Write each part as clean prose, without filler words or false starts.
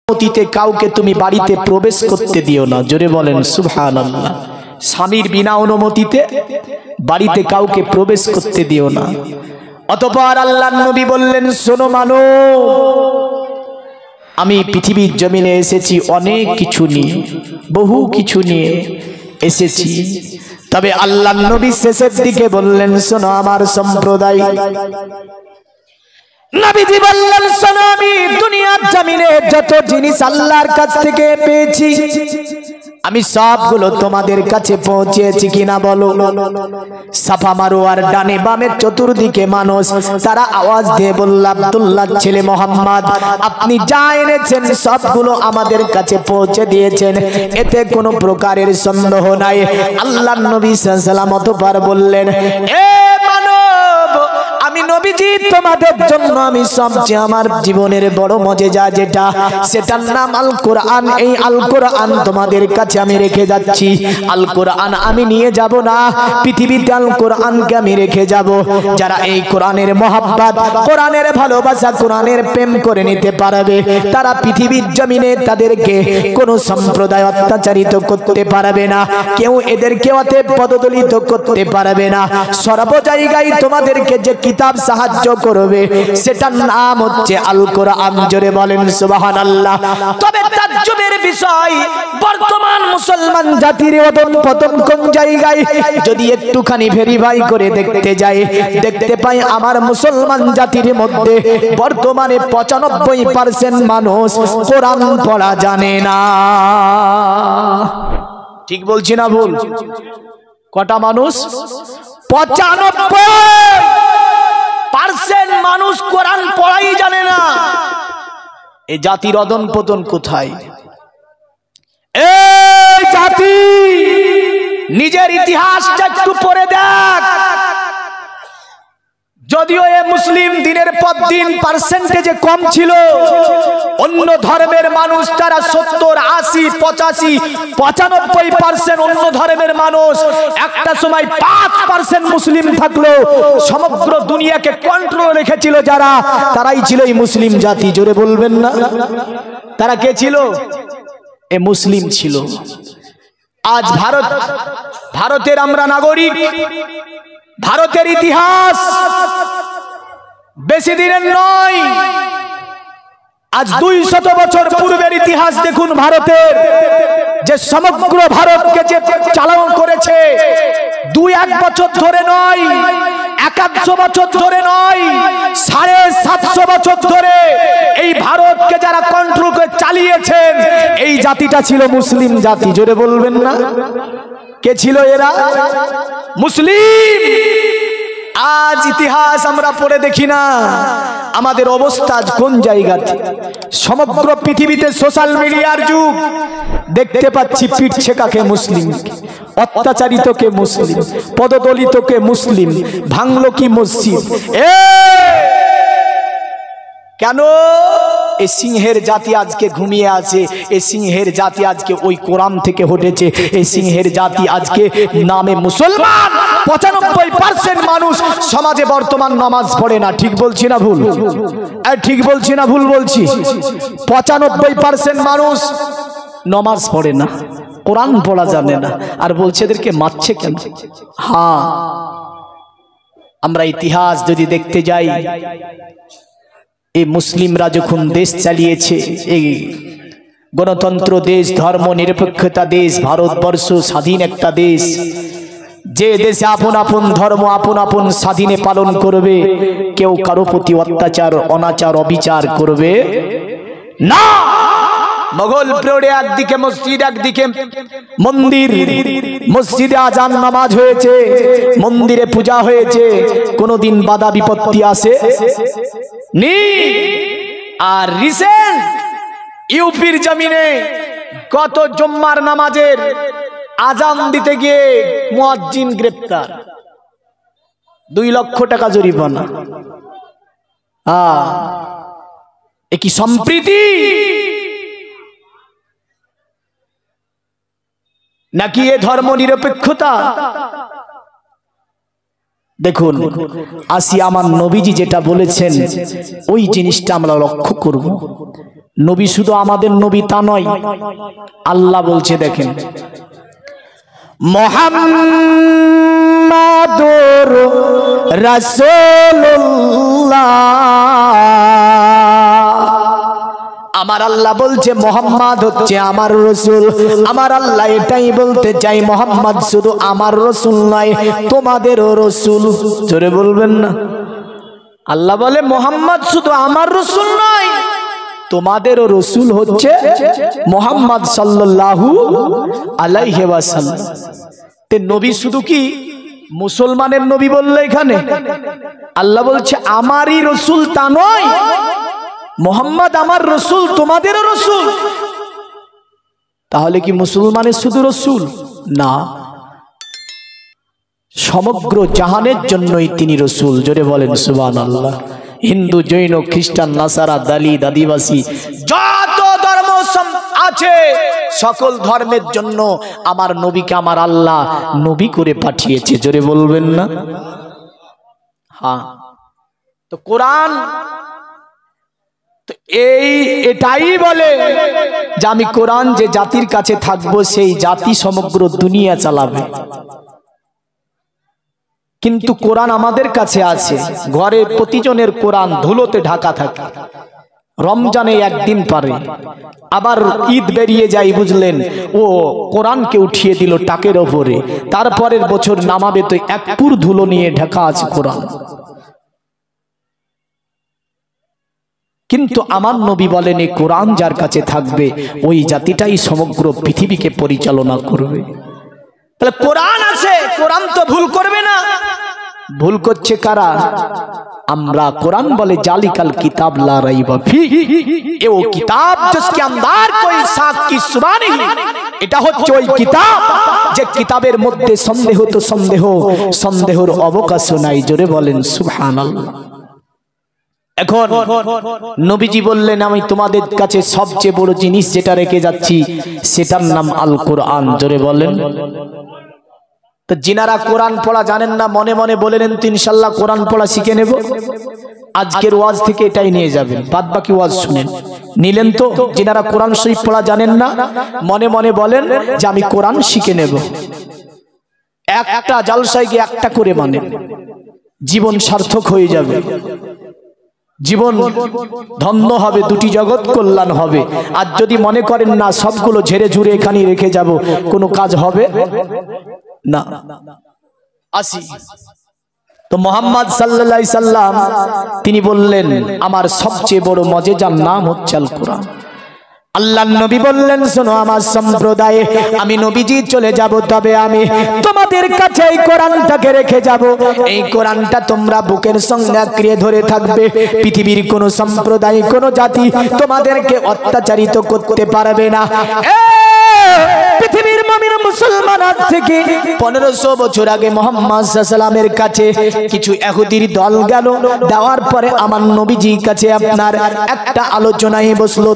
অনুমতিতে কাউকে তুমি বাড়িতে প্রবেশ করতে দিও না। জোরে বলেন সুবহানাল্লাহ। স্বামীর বিনা অনুমতিতে বাড়িতে কাউকে প্রবেশ করতে দিও না। অতঃপর আল্লাহর নবী বললেন, শোনো মানো, আমি পৃথিবীর জমিনে এসেছি অনেক কিছু নিয়ে, বহু কিছু নিয়ে এসেছি, তবে আল্লাহর নবী শেষের দিকে বললেন, শোনো আমার সম্প্রদায়। নবীজি বললেন, শোনো, আমি দুনিয়ার জমিনে যত জিনিস আল্লাহর কাছ থেকে পেয়েছি আমি সবগুলো তোমাদের কাছে পৌঁছেছি কিনা বলো। সাফা মারোয়ার ডানে বামে চতুর্দিকে মানুষ, তারা আওয়াজ দিয়ে বলল, আব্দুল্লাহর ছেলে মোহাম্মদ, আপনি যা এনেছেন সবগুলো আমাদের কাছে পৌঁছে দিয়েছেন, এতে কোনো প্রকারের সন্দেহ নাই। আল্লাহর নবী সাল্লাল্লাহু আলাইহি ওয়াসাল্লাম অতঃপর বললেন, এ মানব, আমি নবীজি তোমাদের জন্য আমি সবচেয়ে আমার জীবনের বড় মজেজা যেটা, সেটার নাম আল কোরআন। এই আল কোরআন তোমাদের কাছে আমি রেখে যাচ্ছি। আল কোরআন আমি নিয়ে যাব না, পৃথিবীতে আল কোরআনকে আমি রেখে যাব। যারা এই কোরআনের মহব্বত, কোরআনের ভালোবাসা, কোরআনের প্রেম করে নিতে পারবে, তারা পৃথিবীর জমিনে তাদেরকে কোনো সম্প্রদায় অত্যাচারিত করতে পারবে না, কেউ এদেরকে পদদলিত করতে পারবে না। সর্ব জায়গায় তোমাদেরকে যে কিতাব সাহায্য করবে সেটার নাম হচ্ছে আল কোরআন। জোরে বলেন সুবহানাল্লাহ। তবে তাজ্জুবের বিষয়, বর্তমান মুসলমান জাতির অধঃপতন কোন জায়গায় যদি একটুখানি ভেরিফাই করে দেখতে যাই, দেখতে পাই আমার মুসলমান জাতির মধ্যে বর্তমানে 95% মানুষ কোরআন পড়া জানে না। ঠিক বলছি না ভুল? কটা মানুষ? 95% মানুষ কোরআন পড়াই জানে না। এই জাতির অধঃপতন কোথায়? এই জাতি নিজের ইতিহাসটা একটু পড়ে দেখ। যদিও এ মুসলিম দিনের পর দিন পার্সেন্টেজে কম ছিল, অন্য ধর্মের মানুষ তারা 70, 80, 85, 95% অন্য ধর্মের মানুষ। একটা সময় 5% মুসলিম থাকলো, সমগ্র দুনিয়াকে কন্ট্রোল রেখেছিল যারা, তারাই ছিল এই মুসলিম জাতি। জোরে বলবেন না? তারা কে ছিল? এ মুসলিম ছিল। আজ ভারতের আমরা নাগরিক, ভারতের ইতিহাস বেশি দিনের নয়, আজ 200 বছর পূর্বের ইতিহাস দেখুন ভারতের। যে সমগ্র ভারতকে যে চালনা করেছে, 2-1 বছর ধরে নয়, 100 বছর ধরে নয়, 750 বছর ধরে এই ভারতকে যারা কন্ট্রোল করে চালিয়েছেন, এই জাতিটা ছিল মুসলিম জাতি। জোরে বলবেন না? কে ছিল এরা? মুসলিম। আজ ইতিহাস আমরা পড়ে দেখি না আমাদের অবস্থা কোন জায়গাতে। সমগ্র পৃথিবীতে সোশ্যাল মিডিয়ার যুগ, দেখতে পাচ্ছি পিটছে কাকে? মুসলিম। অত্যাচারিতকে মুসলিম, পদদলিতকে মুসলিম, ভাঙলো কি মসজিদ? কেন? এই সিংহের জাতি আজকে ঘুমিয়ে আছে, এই সিংহের জাতি আজকে ওই কোরআন থেকে হটেছে, এই সিংহের জাতি আজকে নামে মুসলমান। 95% মানুষ সমাজে বর্তমান নামাজ পড়ে না। ঠিক বলছি না ভুল? ঠিক বলছি না ভুল বলছি? 95% মানুষ নামাজ পড়ে না, কোরআন পড়া জানে না, আর বলছে এদেরকে মারছে কেন? হ্যাঁ, আমরা ইতিহাস যদি দেখতে যাই, এই মুসলিমরা যখন দেশ চালিয়েছে, এই গণতন্ত্র দেশ, ধর্ম নিরপেক্ষতা দেশ, ভারতবর্ষ স্বাধীন একটা দেশ, যে দেশে আপন আপন ধর্ম আপন আপন স্বাধীনে পালন করবে, কেউ কারো প্রতি অত্যাচার, অনাচার, অবিচার করবে না। মোগল পিরিয়ডে একদিকে মসজিদ, একদিকে মন্দির, মসজিদে আজান নামাজ হয়েছে, মন্দিরে পূজা হয়েছে, কোনদিন বাধা বিপত্তি আসে নি। আর রিসেন্ট ইউপির জমিনে কত জুম্মার নামাজের আজান দিতে গিয়ে মুয়াজ্জিন গ্রেপ্তার, 2 লক্ষ টাকা জরিমানা। এ কি সম্প্রীতি নাকি এ ধর্ম নিরপেক্ষতা? দেখুন, আসি আমার নবীজি যেটা বলেছেন ওই জিনিসটা আমরা লক্ষ্য করব। নবী শুধু আমাদের নবী তা নয়, আল্লাহ বলছে দেখেন, মুহাম্মাদুর রাসূলুল্লাহ, আমার আল্লাহ বলছে মোহাম্মদ হচ্ছে আমার রসুল। আমার আল্লাহ এটাই বলতে চাই, মোহাম্মদ শুধু আমার রসুল নয়, তোমাদেরও রসুল। জোরে বলবেন না? আল্লাহ বলে মোহাম্মদ শুধু আমার রসুল নয়, তোমাদেরও রসুল হচ্ছে মোহাম্মদ সাল্লাল্লাহু আলাইহি ওয়াসাল্লাম। তে নবী শুধু কি মুসলমানের নবী বললে এখানে? আল্লাহ বলছে আমারই রসুল তা নয়, মোহাম্মদ আমার রসুল, তোমাদেরও রসুল। তাহলে কি মুসলমানের শুধু রসুল না, সমগ্র জাহানের জন্যই তিনি রসুল। জোরে বলেন সুবহানাল্লাহ। হিন্দু, জৈন, খ্রিস্টান, নাসারা, দালিত, আদিবাসী, যত ধর্ম আছে সকল ধর্মের জন্য আমার নবীকে আমার আল্লাহ নবী করে পাঠিয়েছে। জোরে বলবেন না? হ্যাঁ। তো কোরআন এটাই বলে যে আমি কোরআন যে জাতির কাছে থাকবো সেই জাতি সমগ্র দুনিয়া চালাবে। কিন্তু কোরআন আমাদের কাছে আছে, ঘরে প্রতিজনের কোরআন ধুলোতে ঢাকা থাকে। রমজানে একদিন পারে, আবার ঈদ বেরিয়ে যায়, বুঝলেন, ও কোরআনকে উঠিয়ে দিল টাকের ওপরে, তারপরের বছর নামাবে তো এক পুর ধুলো নিয়ে ঢাকা আছে কোরআন। কিন্তু আমার নবী বলেন এই কোরআন যার কাছে থাকবে ওই জাতিটাই সমগ্র পৃথিবীকে পরিচালনা করবে। তাহলে কোরআন আছে, কোরআন তো ভুল করবে না। ভুল করছে কারা? আমরা। কোরআন বলে জালিকাল কিতাব লা রাইবা ফি, এ ও কিতাব जिसके अंदर कोई शक की सुबह नहीं। এটা হচ্ছে ওই কিতাব যে কিতাবের মধ্যে সন্দেহ তো সন্দেহ, সন্দেহের অবকাশ নাই। জোরে বলেন সুবহানাল্লাহ। এখন নবীজি বললেন আমি তোমাদের কাছে সবচেয়ে বড় জিনিস যেটা রেখে যাচ্ছি সেটার নাম আল কোরআন। জোরে বলেন। তো যিনারা কোরআন পড়া জানেন না মনে মনে বলে নেন তো ইনশাআল্লাহ কোরআন পড়া শিখে নেব। আজকের ওয়াজ থেকে এটাই নিয়ে যাবেন, বাদ বাকি ওয়াজ শুনেন। নিলেন তো? যিনারা কোরআন শরীফ পড়া জানেন না মনে মনে বলেন যে আমি কোরআন শিখে নেব। একটা জালসায় গিয়ে একটা করে মানেন, জীবন সার্থক হয়ে যাবে, জীবন ধন্য হবে, দুটি জগৎ কল্যাণ হবে। আর যদি মনে করেন না সবগুলো ঝেড়ে ঝুড়ে এখানে রেখে যাব, কোনো কাজ হবে না। আসি তো মুহাম্মদ সাল্লাল্লাহু আলাইহি সাল্লাম তিনি বললেন আমার সবচেয়ে বড় মজেজার নাম হচ্ছে আল কোরআন। আল্লাহর নবী বললেন শোনো আমার সম্প্রদায়ে আমি নবীজি চলে যাব, তবে আমি তোমাদের কাছে এই কোরআনটাকে রেখে যাব। এই কোরআনটা তোমরা বুকের সঙ্গে আঁকড়ে ধরে থাকবে। পৃথিবীর কোন সম্প্রদায়, কোন জাতি তোমাদেরকে অত্যাচারিত করতে পারবে না। পৃথিবীর মুমিন মুসলমান আজ থেকে 1500 বছর আগে মুহাম্মদ সাল্লাল্লাহু আলাইহি সাল্লামের কাছে কিছু ইহুদির দল গেল, দেওয়ার পরে আমার নবীজির কাছে আপনার একটা আলোচনায় বসলো।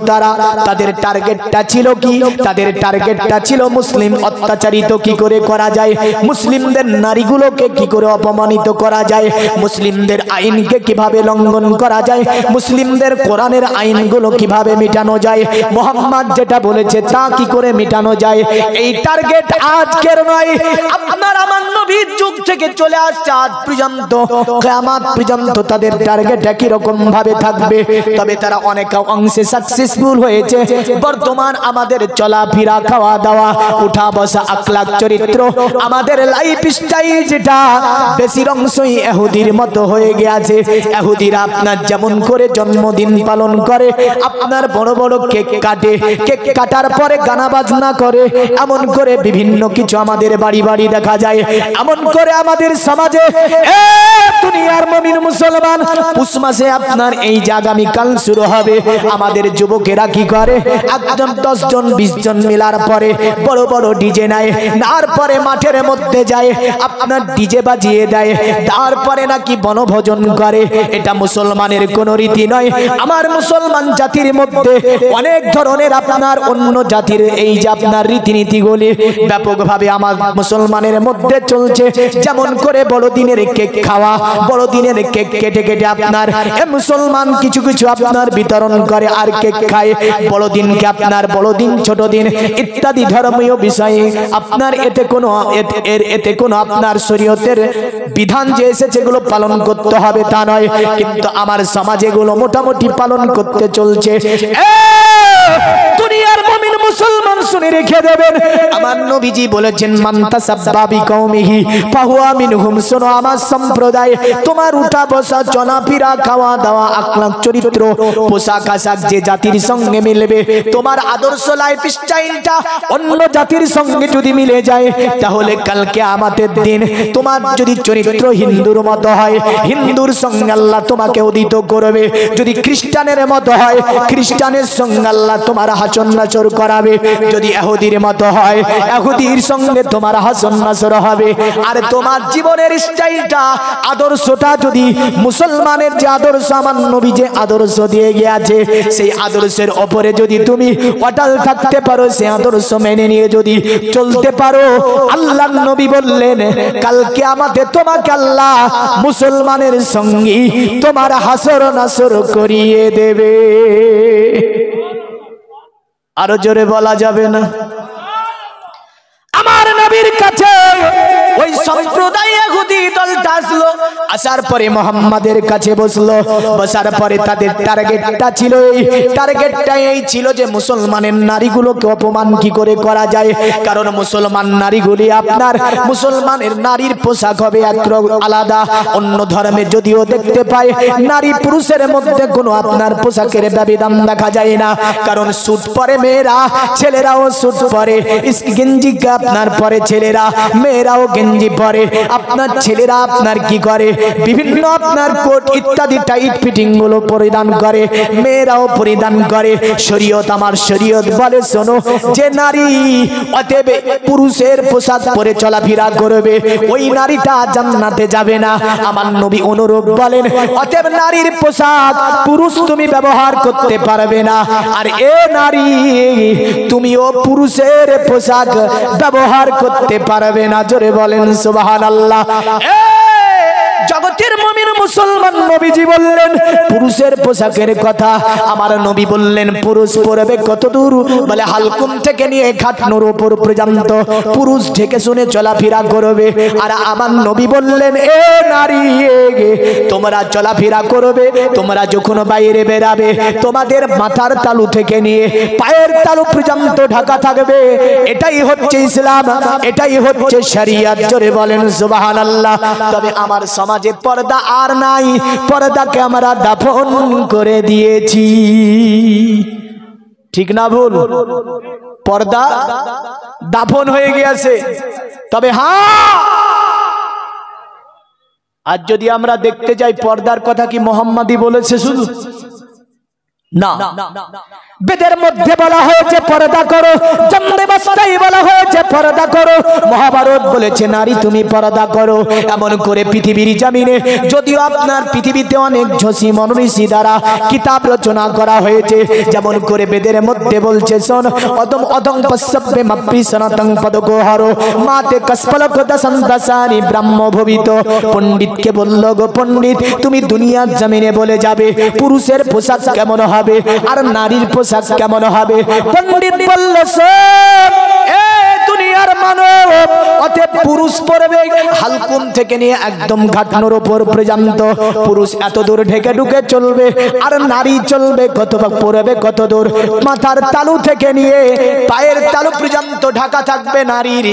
তাদের টার্গেটটা ছিল কি? তাদের টার্গেটটা ছিল মুসলিম অত্যাচারিত কি করে করা যায়, মুসলিমদের নারীগুলোকে কি করে অপমানিত করা যায়, মুসলিমদের আইনকে কিভাবে লঙ্ঘন করা যায়, মুসলিমদের কোরআনের আইনগুলো কিভাবে মেটানো যায়, মুহাম্মদ যেটা বলেছে তা কি করে মেটানো যায়। এই টার্গেট আজকের নয়, আপনার আমার নবীর যুগ থেকে চলে আসছে আজ পর্যন্ত, কিয়ামত পর্যন্ত তাদের টার্গেট একই রকম ভাবে থাকবে। তবে তারা অনেক অংশে সাকসেসফুল হয়েছে। বর্তমান আমাদের চলাফেরা, খাওয়া দাওয়া, উঠা বসা, আখলাক, চরিত্র, আমাদের লাইফ স্টাইল যেটা বেশির অংশই ইহুদির মতো হয়ে গেছে। ইহুদিরা আপনার যেমন করে জন্মদিন পালন করে, আপনার বড় বড় কেক কাটে, কেক কাটার পরে গানা বাজনা করে, এমন করে বিভিন্ন কিছু আমাদের বাড়ি বাড়ি দেখা যায়। এমন করে আমাদের সমাজে দুনিয়ার মুমিন মুসলমান পুষ মাসে আপনার এই যে আগামীকাল শুরু হবে, আমাদের যুবকেরা কি করে, একজন 10 জন 20 জন মিলার পরে বড় বড় ডিজে নেয়, তারপরে মাঠের মধ্যে যায় আপনার ডিজে বাজিয়ে দেয়, তারপরে নাকি বনভোজন করে। এটা মুসলমানের কোন রীতি নয়। আমার মুসলমান জাতির মধ্যে অনেক ধরনের আপনার অন্য জাতির এই যে আপনার রীতিনীতিগুলি বলে ব্যাপকভাবে আমার মুসলমানের মধ্যে চলছে। যেমন করে বড়দিনের কেক খাওয়া, বড়দিনের কেক কেটে কেটে আপনার মুসলমান কিছু কিছু আপনার বিতরণ করে আর কেক খায়। বড়দিনকে আপনার বড়দিন, ছোট দিন ইত্যাদি ধর্মীয় বিষয়ে আপনার এতে কোনো আপনার শরীয়তের বিধান যে এসেছে যেগুলো পালন করতে হবে তা নয়, কিন্তু আমার সমাজে এগুলো মোটামুটি পালন করতে চলছে। দুনিয়ার মুমিন মুসলমান শুনে রেখে দেবেন, আমার নবীজি বলেছেন মান তাসাব্বা বিকৌমিহি ফাহুয়া মিনহুম। শোনো আমার সম্প্রদায়, তোমার উঠা বসা, চলাফেরা, খাওয়া দাওয়া, আখলাক, চরিত্র, পোশাক আশাক যে জাতির সঙ্গে মিলবে, তোমার আদর্শ লাইফ স্টাইলটা অন্য জাতির সঙ্গে যদি মিলে যায়, তাহলে কালকে আমাদের দিন তোমার যদি চরিত্র হিন্দুর মতো হয়, হিন্দুর সঙ্গে আল্লাহ তোমাকে উদিত করবে। যদি খ্রিস্টানের মতো হয়, খ্রিস্টানের সঙ্গে আল্লাহ তোমার হাসন নাসর করাবে। যদি ইহুদির মতো হয়, ইহুদির সঙ্গে তোমার হাসন নাসর হবে। আর তোমার জীবনের স্টাইলটা, আদর্শটা যদি মুসলমানের যে আদর্শ, আমার নবী যে আদর্শ দিয়ে গিয়েছে, সেই আদর্শের ওপরে যদি তুমি অটল থাকতে পারো, সেই আদর্শ মেনে নিয়ে যদি চলতে পারো, আল্লাহ নবী বললেন কাল কিয়ামতে তোমাকে আল্লাহ মুসলমানের সঙ্গী তোমার হাসর নাসর করিয়ে দেবে। আরো জোরে বলা যাবে না? আমার নবীর কাছে ওই সম্প্রদায় ইহুদি দলটা আসলো, আসার পরে মুহাম্মাদের কাছে বসলো। বসার পরে তাদের টার্গেটটা ছিল, টার্গেটটা এই ছিল যে মুসলমানের নারীগুলোকে অপমান কি করে করা যায়। কারণ মুসলমান নারীগুলি আপনার, মুসলমানের নারীর পোশাক হবে একরকম আলাদা। অন্য ধর্মে যদিও দেখতে পাই নারী পুরুষের মধ্যে কোনো আপনার পোশাকের ব্যবধান দেখা যায় না, কারণ স্যুট পরে মেয়েরা, ছেলেরাও স্যুট পরে, গেঞ্জি আপনার পরে ছেলেরা, মেয়েরাও গেঞ্জি পরে। আপনার ছেলেরা আপনার কি করে, বিভিন্ন আপনার কোট ইত্যাদি টাইট ফিটিং গুলো পরিধান করে, মেয়েরাও পরিধান করে। শরীয়ত, আমার শরীয়ত বলে শোনো, যে নারী অতএব পুরুষের পোশাক পরে চলাফেরা করবে, ওই নারীটা জান্নাতে যাবে না। আমার নবী অনুরূপ বলেন, অতএব নারীর পোশাক পুরুষ তুমি ব্যবহার করতে পারবে না, আর এ নারী তুমিও পুরুষের পোশাক ব্যবহার করতে পারবে না। জোরে বলেন সুবহানাল্লাহ। জগতের মুমিন মুসলমান নবীজি বললেন পুরুষের পোশাকের কথা। আমার নবী বললেন পুরুষ পরবে কত দূর, বলে হালকুম থেকে নিয়ে খাটনোর উপর পর্যন্ত পুরুষ ঢেকে শুনে চলাফেরা করবে। আর আমার নবী বললেন এ নারী, তোমরা চলাফেরা করবে, তোমরা যখন বাইরে বেরাবে তোমাদের মাথার তালু থেকে নিয়ে পায়ের তালু পর্যন্ত ঢাকা থাকবে। এটাই হচ্ছে ইসলাম, এটাই হচ্ছে শরিয়ত। জোরে বলেন সুবহানাল্লাহ। তবে আমার সমাজে পর্দা আর নাই, পর্দাকে আমরা দাফন করে দিয়েছি। ঠিক না ভুল? পর্দা দাফন হয়ে গিয়েছে। তবে হ্যাঁ, আজ যদি আমরা দেখতে যাই পর্দার কথা কি মোহাম্মদই বলেছে শুধু? না, বেদের মধ্যে বলা হয়েছে পর্দা করো, জন্মাবস্থায় বলা হয়েছে পর্দা করো, মহাভারত বলেছে নারী তুমি পর্দা করো। এমন করে পৃথিবীর জমিনে, যদিও আপনার পৃথিবীতে অনেক ঝসি মনীষী দ্বারা কিতাব রচনা করা হয়েছে, যেমন করে বেদের মধ্যে বলছে শোন, অদম অদং পশ্যপে মাপি সনাতং পদগোহর মাতে কস্পলক দশানি ব্রাহ্ম ভবিত। পণ্ডিতকে বলল গো পণ্ডিত, তুমি দুনিয়ার জমিনে বলে যাবে পুরুষের পোশাক কেমন হবে আর নারীর পোশাক কেমন হবে। পণ্ডিত বলল শোন, এ দুনিয়ার মানব, অতএব পুরুষ পরবে হালকুম থেকে নিয়ে একদম ঘাটনোর উপর পর্যন্ত, পুরুষ এত দূর ঢেকে ঢুকে চলবে, আর নারী চলবে কত পরবে কত দূর, মাথার তালু থেকে নিয়ে পায়ের তালু পর্যন্ত ঢাকা থাকবে নারীর।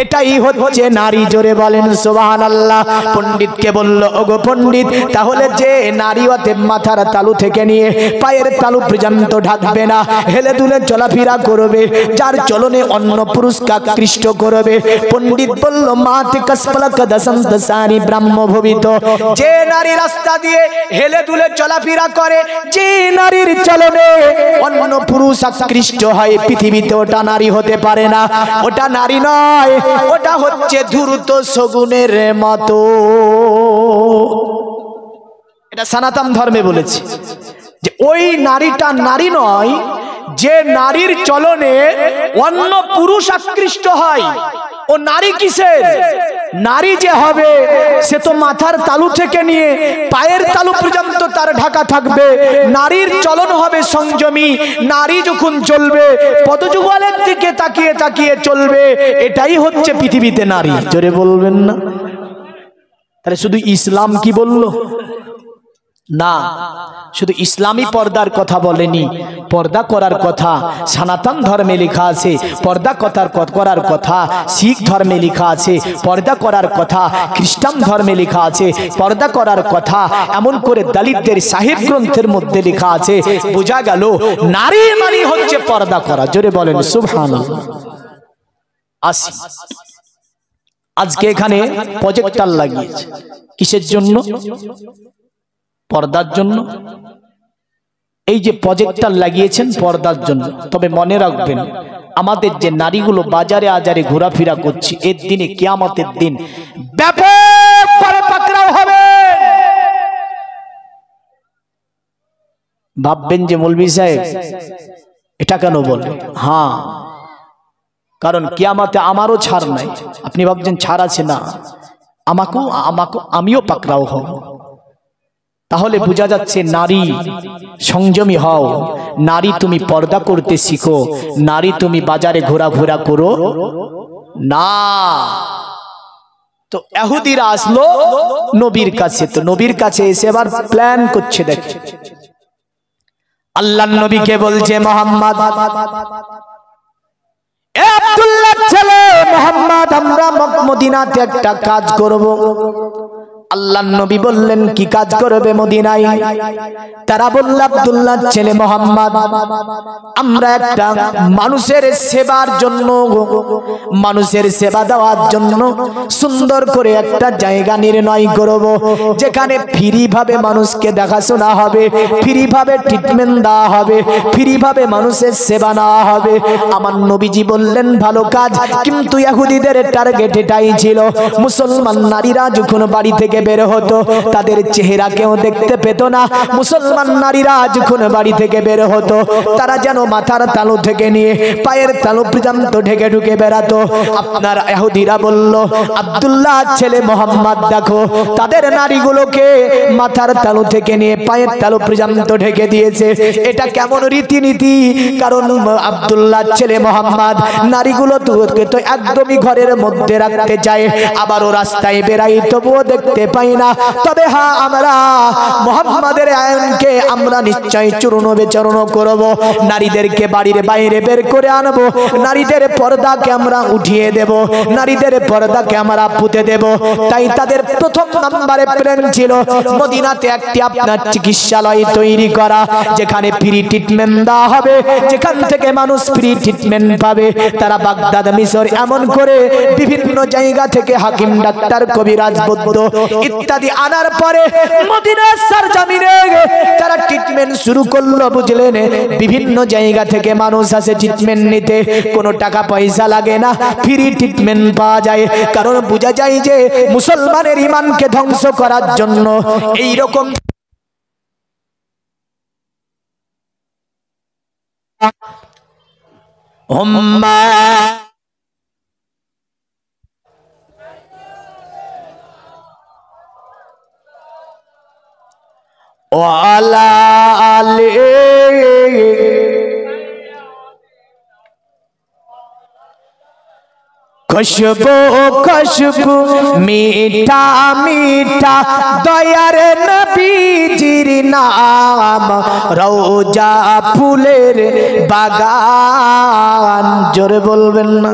এটাই হচ্ছে নারী। জোরে বলেন সুবহানাল্লাহ। পণ্ডিতকে বলল ওগো পণ্ডিত, তাহলে যে নারী অতএব মাথার তালু থেকে নিয়ে পায়ের তালু পর্যন্ত ঢাকবে না, হেলে দুলে চলাফেরা করবে, যার চলনে অন্য পুরুষকে আকৃষ্ট করবে। পণ্ডিত বলল মাতে কস্পলক দশানি ব্রাহ্ম ভবিত। যে নারী রাস্তা দিয়ে হেলে দুলে চলাফেরা করে, যে নারীর চলনে অন্য পুরুষ আকৃষ্ট হয়, পৃথিবীতে ওটা নারী হতে পারে না, ওটা নারী নয়, ওটা হচ্ছে ধূর্ত শগুনের মতো। এটা সনাতন ধর্মে বলেছে যে ওই নারীটা নারী নয়, যে নারীর চলনে অন্য পুরুষ আকৃষ্ট হয়, ও নারী কিসের? নারী যে হবে সে তো মাথার তালু থেকে নিয়ে পায়ের তালু পর্যন্ত তার ঢাকা থাকবে। নারীর চলন হবে সংযমী। নারী যখন চলবে পদযুগলের দিকে তাকিয়ে তাকিয়ে চলবে। এটাই হচ্ছে পৃথিবীতে নারী। জোরে বলবেন না? তাহলে শুধু ইসলাম কি বলল? না, শুধু ইসলামী পর্দার কথা বলেনি, পর্দা করার কথা সনাতন ধর্মে লেখা আছে, পর্দা করার কথা শিখ ধর্মে লেখা আছে, পর্দা করার কথা খ্রিস্টান ধর্মে লেখা আছে, পর্দা করার কথা এমন করে দলিতদের সাহিব গ্রন্থের মধ্যে লেখা আছে। বোঝা গেল নারী মানে হচ্ছে পর্দা করা। জোরে বলেন সুবহানাল্লাহ। আসি, আজকে এখানে প্রজেক্টর লাগিয়েছে কিসের জন্য? পর্দার জন্য। এই যে প্রজেক্টর লাগিয়েছেন পর্দার জন্য। তবে মনে রাখবেন, আমাদের যে নারীগুলো বাজারে আজারে ঘোরাফেরা করছে, এর দিনে কিয়ামতের দিন ব্যাপকভাবে পাকড়াও হবে। ভাববেন যে মৌলভী সাহেব এটা কেন বলেন? হ্যাঁ, কারণ কিয়ামতে আমারও ছাড় নাই। আপনি ভাবছেন ছাড় আছে? না, আমিও পাকড়াও হব। তাহলে বোঝা যাচ্ছে নারী সংযমী হও, নারী তুমি পর্দা করতে শিখো, নারী তুমি বাজারে ঘোরাঘোরা করো না। তো ইহুদিরা আসলো নবীর কাছে, তো নবীর কাছে এসে আবার প্ল্যান করছে। দেখে আল্লাহর নবীকে বলছে, মোহাম্মদ, এ আব্দুল্লাহর ছেলে মোহাম্মদ, আমরা মদিনাতে একটা কাজ করব। আল্লাহর নবী বললেন, কি কাজ করবে মদিনায়? তারা বলল, আব্দুল্লাহর ছেলে মোহাম্মদ, আমরা একটা মানুষের সেবার জন্য, মানুষের সেবা দেওয়ার জন্য সুন্দর করে একটা জায়গা নির্ণয় করব, যেখানে ফ্রি ভাবে মানুষকে দেখাশোনা হবে, ফ্রি ভাবে ট্রিটমেন্ট দেওয়া হবে, ফ্রি ভাবে মানুষের সেবা নেওয়া হবে। আমার নবীজি বললেন, ভালো কাজ, কিন্তু ইহুদিদের টার্গেট এটাই ছিল। মুসলমান নারীরা যখন বাড়ি থেকে বের হতো তাদের চেহারা কেউ দেখতে পেত না। মুসলমান নারীরা যখন বাড়ি থেকে বের হতো তারা যেন মাথার তালু থেকে নিয়ে পায়ের তালু পর্যন্ত ঢেকে ঢুকে বেড়াতো। আপনার ইহুদিরা বলল, আব্দুল্লাহ ছেলে মোহাম্মদ দেখো, তাদের নারীগুলোকে মাথার তালু থেকে নিয়ে পায়ের তালু পর্যন্ত ঢেকে দিয়েছে। এটা কেমন রীতিনীতি? কারণ আব্দুল্লাহ ছেলে মোহাম্মদ নারীগুলো তো একদমই ঘরের মধ্যে রাখতে চায়, আবারও রাস্তায় বেরাই তবুও দেখতে পাই না। তবে হ্যাঁ, আমরা মুহাম্মাদের আইনকে আমরা নিশ্চয় চূর্ণ বিচূর্ণ করব, নারীদেরকে বাড়ির বাইরে বের করে আনবো, নারীদের পর্দাকে আমরা উঠিয়ে দেব, নারীদের পর্দাকে আমরা পুঁতে দেব। তাই তাদের প্রথম নম্বরে প্ল্যান ছিল মদিনাতে একটি আপনার চিকিৎসালয় তৈরি করা, যেখানে ফ্রি ট্রিটমেন্ট দেওয়া হবে, যেখান থেকে মানুষ ফ্রি ট্রিটমেন্ট পাবে। তারা বাগদাদ, মিশর এমন করে বিভিন্ন জায়গা থেকে হাকিম, ডাক্তার, কবিরাজ, বৈদ্য ইত্যাদি আনার পরে মদিনার সরজমিনে তারা ট্রিটমেন্ট শুরু করলো। বুঝলেন, বিভিন্ন জায়গা থেকে মানুষ আসে ট্রিটমেন্ট নিতে, কোনো টাকা পয়সা লাগে না, ফ্রি ট্রিটমেন্ট পাওয়া যায়। কারণ বোঝা যায় যে মুসলমানের ঈমানকে ধ্বংস করার জন্য এই রকম ওয়ালা আলে খুশবু খুশবু মিঠা মিঠা দয়ার নবীজির নাম, রওজা ফুলের বাগান। জোরে বলবেন না?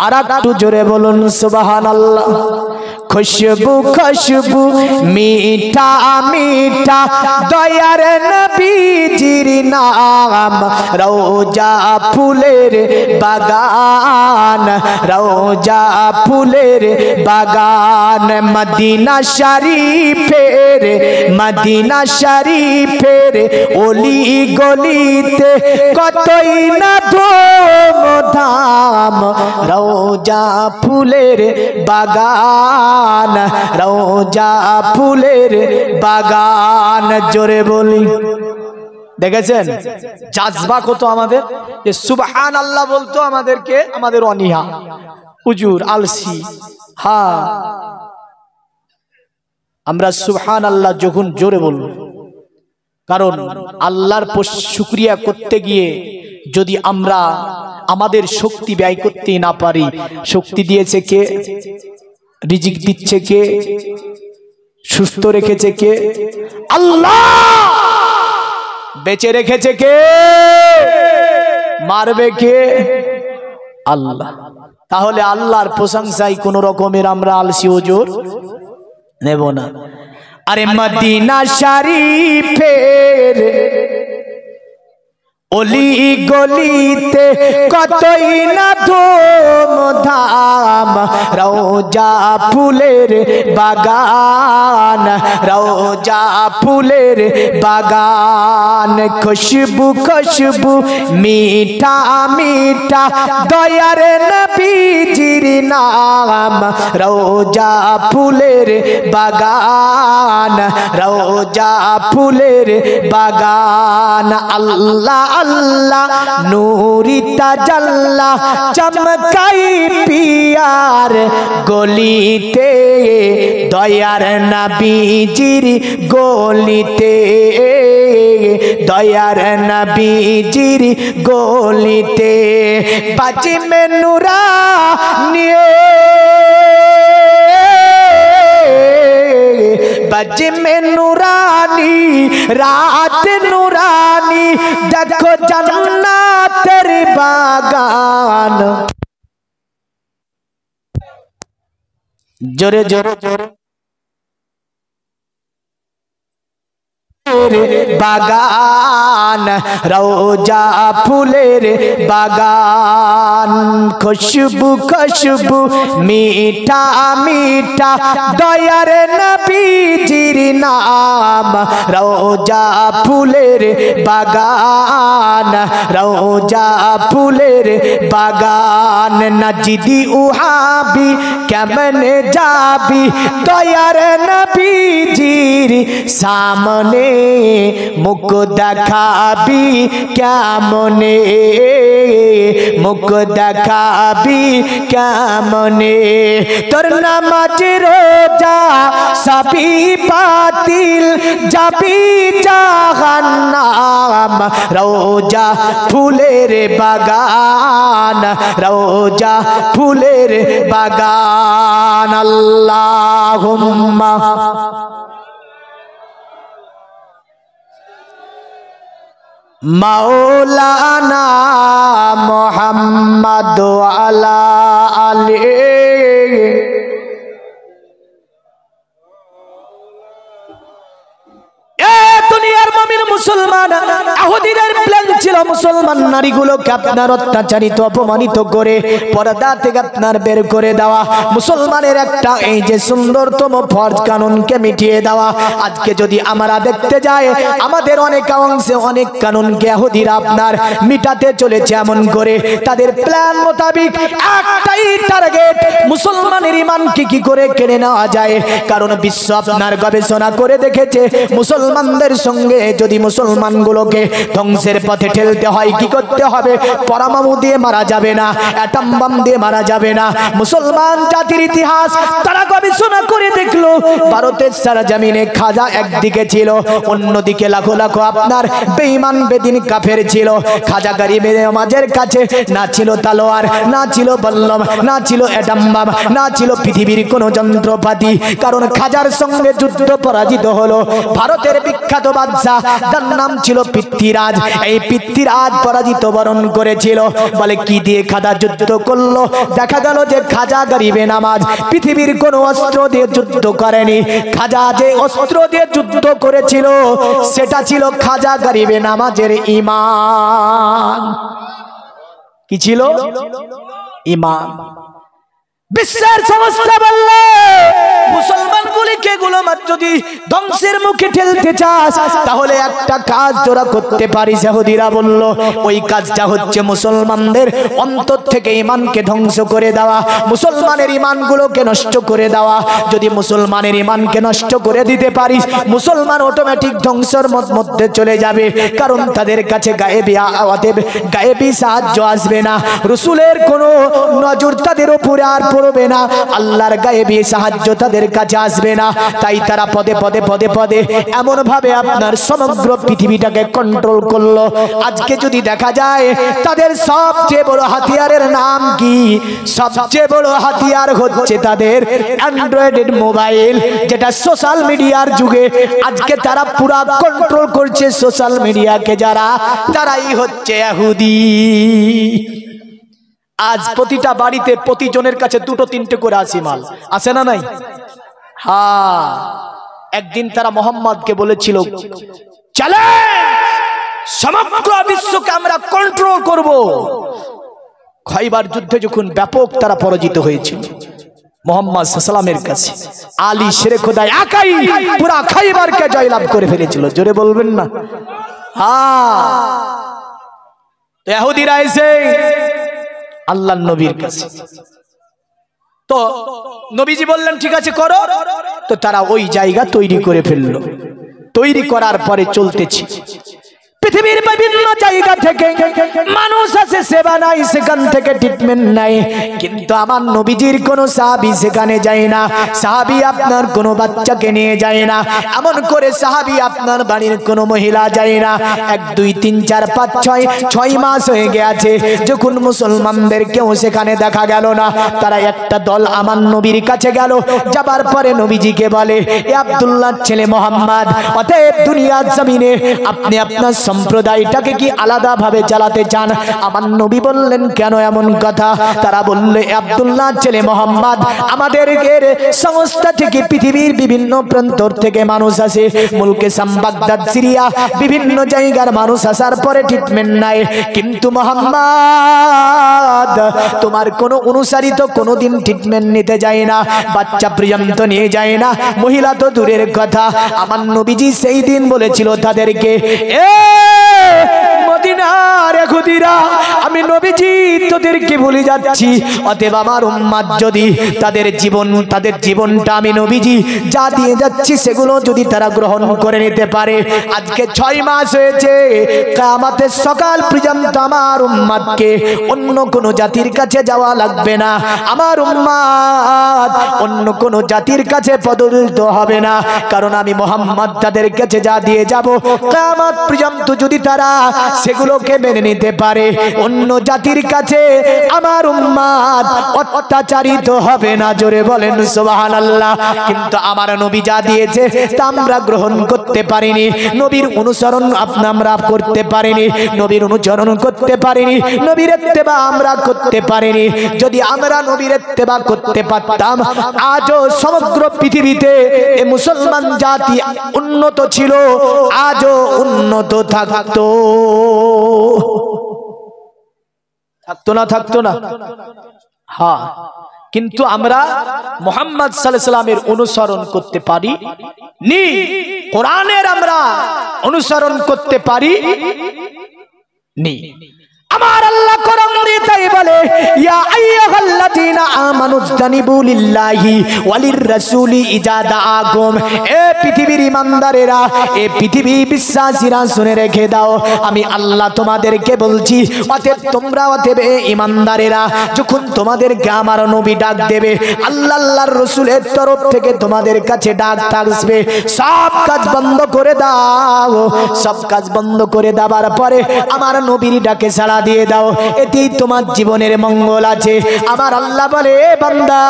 আর একটু জোরে বলুন সুবহানাল্লাহ। খুশবু খুশবু মিঠা মিঠা দয়ার নবীজির নাম, রওজা ফুলের বাগান, রওজা ফুলের বাগান। মদিনা শরীফের, মদিনা শরীফের অলি গলিতে কতই না ধুমধাম, রওজা ফুলের বাগান, রওজা ফুলের বাগান। জোরে বলি, দেখেছেন জাজবা কত আমাদের, যে সুবহানাল্লাহ বলতো আমাদেরকে, আমাদের অনীহা, হুজুর আলসি। হ্যাঁ, আমরা সুবহানাল্লাহ যখন জোরে বলবো, কারণ আল্লাহর শুকরিয়া করতে গিয়ে যদি আমরা আমাদের শক্তি ব্যয় করতে না পারি, শক্তি দিয়েছে কে? রিজিক দিচ্ছে কে? সুস্থ রেখেছে কে? আল্লাহ। বেঁচে রেখেছে কে? মারবে কে? আল্লাহ। তাহলে আল্লাহর প্রশংসায় কোন রকমের আমরা আলসি ওজোর নেব না। আরে মদিনা শরীফের অলি গলিতে কতই না ধুমধাম, রওজা ফুলের বাগান, রওজা ফুলের বাগান, খুশবু খুশবু মিঠা মিঠা দয়ার নবীজির নাম, রওজা ফুলের বাগান, রওজা ফুলের বাগান। আল্লাহ আল্লাহ নূরি তাজাল্লা চমকাই পিয়ার গলিতে, দয়ার নবীজির গলিতে, দয়ার নবীজির গলিতে, বাজি মে নুরানি, বাজি মে নুরানি, রাত নুরানি, দেখো জান্নাতের বাগান। জোরে জোরে জোরে বাগান, রওজা ফুলের বাগান, খুশবু খুশবু মিঠা মিঠা দয়ার নবীজির নাম, রওজা ফুলের বাগান, রওজা ফুলের বাগান। নজদি উহাবি কেমনে যাবি দয়ার নবীজির সামনে, মুখ দেখাবি কেমনে, মুখ দেখাবি কেমনে, তোর নামাজ রোজা সবই বাতিল, যাবি জাহান্নাম, রওজা ফুলের বাগান, রওজা ফুলের বাগান। আল্লাহুম্মা মাওলানা মুহাম্মদ আলা আলি, দুনিয়ার মুমিন মুসলমান ইহুদিদের প্ল্যান ছিল মুসলমান নারীগুলোকে আপনার অত্যাচারিত অপমানিত করে পর্দা থেকে আপনার বের করে দেওয়া, মুসলমানের একটা এই যে সুন্দরতম ফরজ কানুনকে মিটিয়ে দেওয়া। আজকে যদি আমরা দেখতে যাই, আমাদের অনেক অংশে অনেক কানুনকে ইহুদিরা আপনার মিটাতে চলেছে। এমন করে তাদের প্ল্যান মোতাবেক একটাই টার্গেট, মুসলমানের ঈমানকে কি করে কেড়ে নেওয়া যায়। কারণ বিশ্ব আপনার গবেষণা করে দেখেছে, মুসলমানদের সঙ্গে যদি মুসলমানগুলোকে ধ্বংসের পথে ঠেলতে হয় কি করতে হবে? পরমাণু দিয়ে মারা যাবে না, অ্যাটম বম দিয়ে মারা যাবে না। মুসলমান জাতির ইতিহাস তারা গবেষণা করে দেখলো, ভারতের সারা জমিনে খাজা একদিকে ছিল, অন্যদিকে লাখো লাখো আপনার বেঈমান বেদিন কাফের ছিল। খাজা গরিবের নামাজের কাছে না ছিল তলোয়ার, না ছিল বল্লম, না ছিল অ্যাটম বম, না ছিল পৃথিবীর কোনো যন্ত্রপাতি। কারণ খাজার সঙ্গে যুদ্ধ পরাজিত হলো ভারতের বিখ্যাত বাদশা, তার নাম ছিল পৃথ্বীরাজ। এই পৃথ্বীরাজ পরাজিত বরণ করেছিল। বলে কি দিয়ে খাজা যুদ্ধ করলো? দেখা গেল যে খাজা গরিবে নামাজ পৃথিবীর কোন অস্ত্র দিয়ে যুদ্ধ করেনি। খাজা যে অস্ত্র দিয়ে যুদ্ধ করেছিল সেটা ছিল খাজা গরিবে নামাজের ঈমান। কি ছিল? ঈমান। বিশ্বের সমস্ত বললে মুসলমানগুলিকে যদি ধ্বংসের মুখে ঠেলতে চাস তাহলে একটা কাজ তোরা করতে পারিস। ইহুদিরা বলল ওই কাজটা হচ্ছে মুসলমানদের অন্তর থেকে ঈমানকে ধ্বংস করে দেওয়া, মুসলমানের ঈমানগুলোকে নষ্ট করে দেওয়া। যদি মুসলমানের ঈমানকে নষ্ট করে দিতে পারিস, মুসলমান অটোমেটিক ধ্বংসের মধ্যে চলে যাবে, কারণ তাদের কাছে গায়েবী সাহায্য আসবে না, রাসূলের কোনো নজর তাদের উপরে আর পড়বে না, আল্লাহর গায়েবী সাহায্য তাদের কাছে আসবে না। তাই তারা পদে পদে এমন ভাবে আপনার সমগ্র পৃথিবীটাকে কন্ট্রোল করলো। আজকে যদি দেখা যায় তাদের সবচেয়ে বড় হাতিয়ারের নাম কি? সবচেয়ে বড় হাতিয়ার হচ্ছে তাদের অ্যান্ড্রয়েড মোবাইল, যেটা সোশ্যাল মিডিয়ার যুগে আজকে তারা পুরা কন্ট্রোল করছে সোশ্যাল মিডিয়াকে, তারাই হচ্ছে ইহুদি। আজ প্রতিটা বাড়িতে প্রতিজনের কাছে 2-3টে করে আসিমাল আছে না নাই? হ্যাঁ, একদিন তারা মোহাম্মদকে বলেছিল চলে সমগ্র বিশ্বকে আমরা কন্ট্রোল করব। খাইবার যুদ্ধে যখন ব্যাপক তারা পরাজিত হয়েছিল মোহাম্মদ সাল্লামের কাছে, আলী শেরে খোদা একাই পুরা খাইবারকে জয়লাভ করে ফেলেছিল। জোরে বলবেন না? হ্যাঁ, ইহুদিরা এসে আল্লাহর নবীর কাছে, তো নবীজি বললেন ঠিক আছে করো। তো তারা ওই জায়গা তৈরি করে ফেললো। তৈরি করার পরে চলতেছে, পৃথিবীর বিভিন্ন জায়গা থেকে মানুষ আসে, সেবা নাই, সেখান থেকে ট্রিটমেন্ট নাই, কিন্তু আমার নবীজির কোনো সাহাবী সেখানে যায় না। সাহাবী আপনার কোনো বাচ্চাকে নিয়ে যায় না, এমন করে সাহাবী আপনার বাড়ির কোনো মহিলা যায় না। 1 2 3 4 5 6 মাস হয়ে গেছে যখন মুসলমানদের কেউ সেখানে দেখা গেল না। তারা একটা দল আমার নবীর কাছে গেল, যাবার পরে নবীজিকে বলে এ আব্দুল্লাহর ছেলে মোহাম্মদ, অতএব দুনিয়ার জমিনে আপনি আপনার সম্প্রদায়টাকে কি আলাদা ভাবে চালাতে চান? আমার নবী বললেন কেন এমন কথা? তারা বললে আব্দুল্লাহ ছেলে মোহাম্মদ, আমাদের সংস্থা থেকে পৃথিবীর বিভিন্ন প্রান্তর থেকে মানুষ আসে, মুলকে শাম, বাগদাদ, সিরিয়া বিভিন্ন জায়গার মানুষ আসার পরে ট্রিটমেন্ট নাই, কিন্তু মোহাম্মদ তোমার কোনো অনুসারী তো কোনোদিন ট্রিটমেন্ট নিতে যায় না, বাচ্চা পর্যন্ত নিয়ে যায় না, মহিলা তো দূরের কথা। আমার নবীজি সেই দিন বলেছিল তাদেরকে, মদিনার ইহুদিরা, আমি নবীজি তোদেরকে বলে যাচ্ছি, অতএব আমার উম্মত যদি তাদের জীবনটা আমি নবীজি যা দিয়ে যাচ্ছি সেগুলো যদি তারা গ্রহণ করে নিতে পারে, আজকে 6 মাস হয়েছে, কিয়ামতের সকাল পর্যন্ত আমার উম্মতকে অন্য কোন জাতির কাছে যাওয়া লাগবে না, আমার উম্মত অন্য কোন জাতির কাছে পদদলিত হবে না, কারণ আমি মুহাম্মদ তাদের কাছে যা দিয়ে যাব কিয়ামত পর্যন্ত যদি তারা সেগুলোকে মেনে নিতে পারে, অন্য জাতির কাছে আমার উম্মত অত্যাচারিত হবে না। জোরে বলেন সুবহানাল্লাহ। কিন্তু আমার নবী যা দিয়েছে তা আমরা গ্রহণ করতে পারিনি, নবীর অনুসরণ আমরা করতে পারিনি, নবীর অনুসরণ করতে পারিনি, নবীর ইত্তেবা আমরা করতে পারিনি। যদি আমরা নবীর ইত্তেবা করতে পারতাম, আজও সমগ্র পৃথিবীতে এই মুসলমান জাতি উন্নত ছিল, আজও উন্নত থাকতো। থাকতো না? হ্যাঁ, কিন্তু আমরা মুহাম্মদ সাল্লাল্লাহু আলাইহি ওয়াসাল্লামের অনুসরণ করতে পারি নি, কোরআনের আমরা অনুসরণ করতে পারি নি। আমার আল্লাহ কোরআন দিয়ে তাই বলে, ইয়া আইয়ুহাল্লাযীনা আমানু ইজতানিবু লিল্লাহি ওয়ালির রাসূলি ইজা দাআকুম, এ পৃথিবীর ঈমানদারেরা, এ পৃথিবী বিশ্বাসীরা শুনে রেখে দাও, আমি আল্লাহ তোমাদেরকে বলছি, অতএব ঈমানদারেরা যখন তোমাদেরকে আমার নবী ডাক দেবে, আল্লাহর রাসূলের তরফ থেকে তোমাদের কাছে ডাক আসবে, সব কাজ বন্ধ করে দাও, সব কাজ বন্ধ করে দেওয়ার পরে আমার নবীর ডাকে সাড়া দিয়ে দাও, এতেই তোমার জীবনের মঙ্গল আছে। আমার আল্লাহ বলে, বান্দা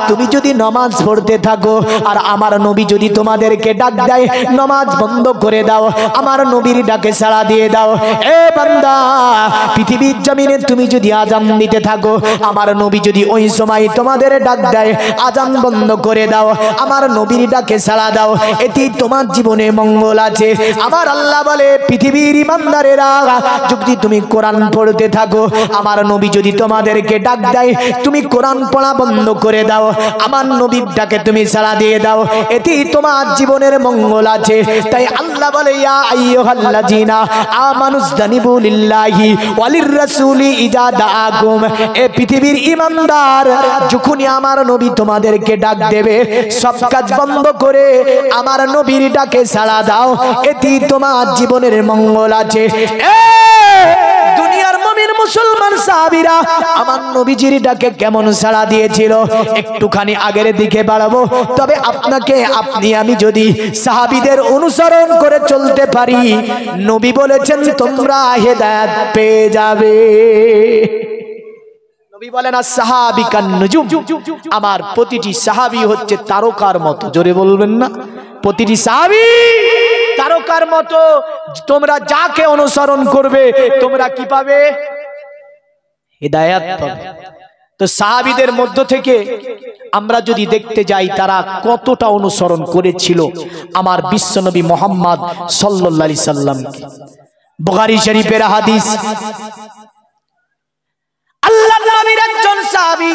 তুমি যদি নামাজ পড়তে থাকো আর আমার নবী যদি তোমাদেরকে ডাক দেয়, নামাজ বন্ধ করে দাও, আমার নবীর ডাকে সাড়া দিয়ে দাও। এ বান্দা, পৃথিবীর জমিনে তুমি যদি আযান দিতে থাকো, আমার নবী যদি ওই সময় তোমাদের ডাক দেয়, আযান বন্ধ করে দাও, আমার নবীর ডাকে সাড়া দাও, এতেই তোমার জীবনে মঙ্গল আছে। আমার আল্লাহ বলে, পৃথিবীর ঈমানদারেরা যদি তুমি কোরআন পড়তে থাকো, আমার নবী যদি তোমাদেরকে ডাক দেয়, তুমি কোরআন পড়া বন্ধ করে দাও, আমার নবীর ডাকে তুমি সাড়া দিয়ে দাও, এতেই তোমার জীবনের মঙ্গল আছে। তাই আল্লাহ বলে ইয়া আইয়ুহাল্লাযিনা আমানুস্তানিবু লিল্লাহি ওয়ালির রাসূলি ইজা দাআকুম। এ পৃথিবীর ঈমানদার, যখনই আমার নবী তোমাদেরকে ডাক দেবে সব কাজ বন্ধ করে আমার নবীর ডাকে সাড়া দাও, এতেই তোমার জীবনের মঙ্গল আছে। দুনিয়ার মুমিন মুসলমান সাহাবীরা আমার নবীজির ডাকে কেমন সাড়া দিয়েছিল একটুখানি আগের দিকে বাড়াবো। তবে আপনি আমি যদি সাহাবীদের অনুসরণ করে চলতে পারি, নবী বলেছেন তোমরা হেদায়েত পেয়ে যাবে। নবী বলেন as-সাহাবী কান-নুজুম, আমার প্রতিটি সাহাবী হচ্ছে তারকার মতো। জোরে বলবেন না? প্রতিটি সাহাবী তারকার মতো। তোমরা যাকে অনুসরণ করবে তোমরা কি পাবে? হিদায়াত পাবে। তো সাহাবীদের মধ্য থেকে আমরা যদি দেখতে যাই তারা কতটা অনুসরণ করেছিল আমার বিশ্বনবী মুহাম্মদ সাল্লাল্লাহু আলাইহি সাল্লামকে। বুখারী শরীফের হাদিস, আল্লাহর নবীর একজন সাহাবী,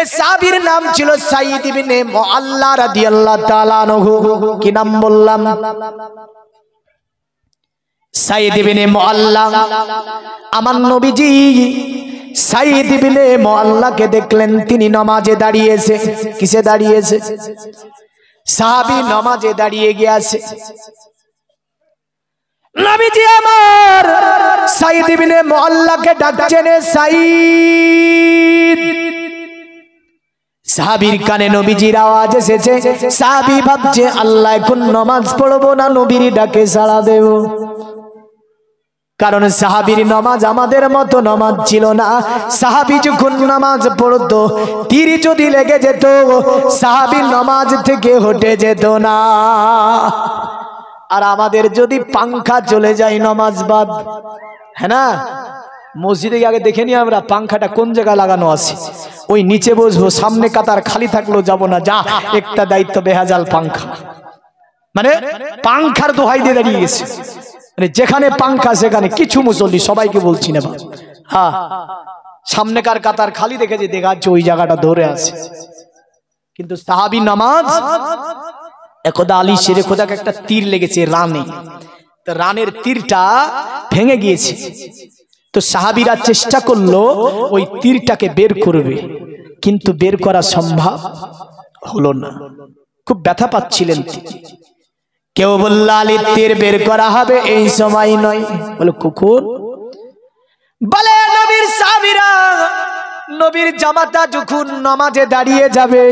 এই সাহাবীর নাম ছিল সাঈদ ইবনে মুআল্লা রাদিয়াল্লাহু তাআলা আনহু। কি নাম বললাম? সাঈদ ইবনে মুআল্লা। আমার নবীজি সাঈদ ইবনে মুআল্লাকে দেখলেন তিনি নামাজে দাঁড়িয়েছে। কিসে দাঁড়িয়েছে? সাহাবী নামাজে দাঁড়িয়ে গিয়েছে। নবীজি আমার সাঈদ ইবনে মুআল্লাকে ডাকছেন, সাঈদ। সাহাবীর কানে নবীজির আওয়াজ এসেছে। সাহাবী ভাবছে আল্লাহ এখন নামাজ পড়বো না নবীর ডাকে সাড়া দেব। কারণ সাহাবীর নামাজ আমাদের মতো নামাজ ছিল না। সাহাবী যখন নামাজ পড়তো তীর যদি লেগে যেত সাহাবীর নামাজ থেকে হটে যেত না। আর আমাদের যদি পাংখা চলে যায় নামাজ বাদ, হ্যাঁ না? মসজিদে আগে দেখে নি আমরা পাংখাটা কোন জায়গায় লাগানো আছে, ওই নিচে বসবো, সামনে কাতার খালি থাকলো যাব না, যা একটা দায়িত্ব বেহাজাল পাংখা। মানে পাংখার দোহাই দিয়ে দাঁড়িয়ে গেছে। মানে যেখানে পাংখা সেখানে কিছু মুসল্লি, সবাইকে বলছি না, হ্যাঁ, সামনেকার কাতার খালি দেখেছে, দেখাচ্ছে ওই জায়গাটা ধরে আছে। কিন্তু সাহাবী নামাজ, একদা আলী শেরে খোদাকে একটা তীর লেগেছে রানে, তো রানের তীরটা ভেঙে গিয়েছে। তো সাহাবীরা চেষ্টা করলো ওই তীরটাকে বের করবে, কিন্তু বের করা সম্ভব হলো না। খুব ব্যথা পাচ্ছিলেন। কেউ বলল আলীর তীর বের করা হবে, এই সময় নয়। বলে কুকুর বলে নবীর সাহাবীরা, নবীর জামাতা যখন নামাজে দাঁড়িয়ে যাবে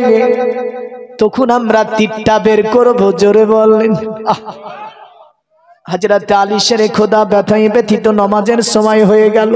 তখন আমরা তীরটা বের করবো। জোরে বললেন। হযরত আলী শেরে খোদা ব্যথায় ব্যথিত, নামাজের সময় হয়ে গেল।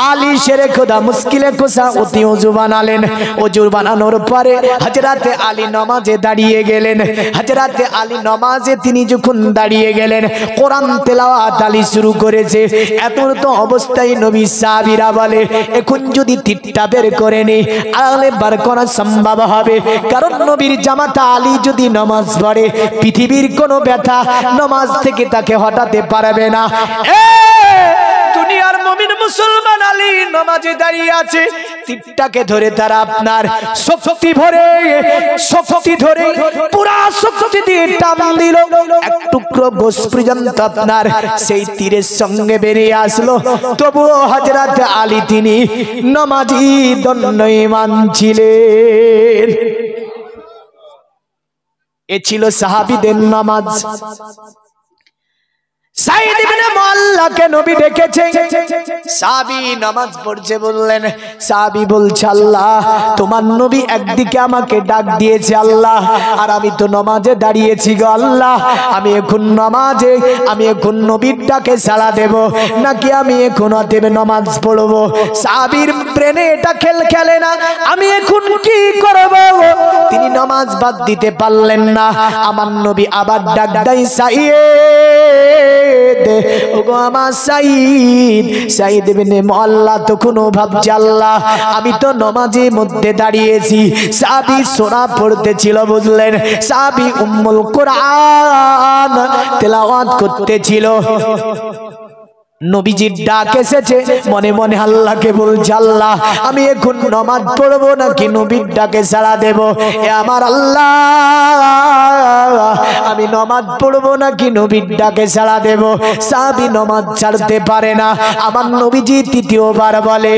আলী শেরে খোদা মুশকিলে কোসা অতি ওযু বানালেন। ওযু বানানোর পরে হযরতে আলী নামাজে দাঁড়িয়ে গেলেন। হযরতে আলী নামাজে তিনি যখন দাঁড়িয়ে গেলেন, কোরআন তেলাওয়াত আলী শুরু করেছে। এত তো অবস্থায় নবী সাহাবীরা বলে এখন যদি তীরটা বের করে নেই তাহলে বার করা সম্ভব হবে। কারণ নবীর জামাতা আলী যদি নামাজ পড়ে পৃথিবীর কোনো ব্যথা নামাজ থেকে তাকে হটাতে পারবে না। দুনিয়ার মুমিন মুসলমান আলী নামাজে দাঁড়িয়ে আছে, তীরটাকে ধরে তারা আপনার শক্তি ধরে পুরা শক্তি দিয়ে টান দিল, এক টুকরো গোশ পর্যন্ত আপনার সেই তীরের সঙ্গে বেরিয়ে আসলো। তবুও হযরত আলী তিনি নামাজি দণ্ডায়মান ছিলেন। এ ছিল সাহাবীদের নামাজ। সাঈদ ইবনে মুআল্লাকে নবী ডেকেছে, সাহাবী নামাজ পড়ছে। বললেন, সাহাবী বলছে আল্লাহ তোমার নবী একদিকে আমাকে ডাক দিয়েছে আল্লাহ, আর আমি তো নামাজে দাঁড়িয়েছি গো আল্লাহ, আমি এখন নবীর ডাকে সাড়া দেব নাকি আমি এখন অতএব নামাজ পড়বো? সাহাবীর ব্রেনে এটা খেলে না, আমি এখন কি করব? তিনি নামাজ বাদ দিতে পারলেন না। আমার নবী আবার ডাক দেয়, সাঈদ, ওগো আমার সাঈদ। সাঈদ ইবনে মুআল্লা তখনও ভাবছে আল্লাহ আমি তো নামাজের মধ্যে দাঁড়িয়েছি। সাহাবী সূরা পড়তেছিল, বুঝলেন? সাহাবী উম্মুল কুরআন তেলাওয়াত করতেছিল। নবীজির ডাক এসেছে, মনে মনে আল্লাহকে বলছে, আল্লাহ আমি এখন নামাজ পড়বো নাকি নবীর ডাকে সাড়া দেব? এ আমার আল্লাহ, আমি নামাজ পড়বো নাকি নবীর ডাকে সাড়া দেব? সাহাবী নামাজ ছাড়তে পারে না। আমার নবীজি তৃতীয়বার বলে,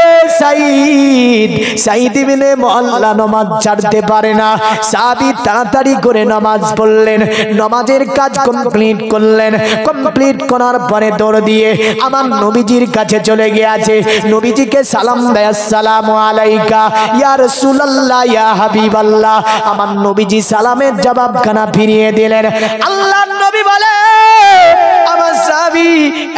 এ সাঈদ, সাঈদ ইবনে মুআল্লা নামাজ ছাড়তে পারে না। সাহাবী তাড়াতাড়ি করে নামাজ পড়লেন, নামাজের কাজ কমপ্লিট করলেন। কমপ্লিট করার পরে দৌড় দিয়ে আমার নবীজির কাছে চলে গিয়েছে। নবীজিকে সালাম দেয়, আসসালামু আলাইকা ইয়া রাসূলুল্লাহ ইয়া হাবিবাল্লাহ। আমার নবীজি সালামের জবাবখানা ফিরিয়ে দিলেন। আল্লাহর নবী বলে, আমার সাহাবী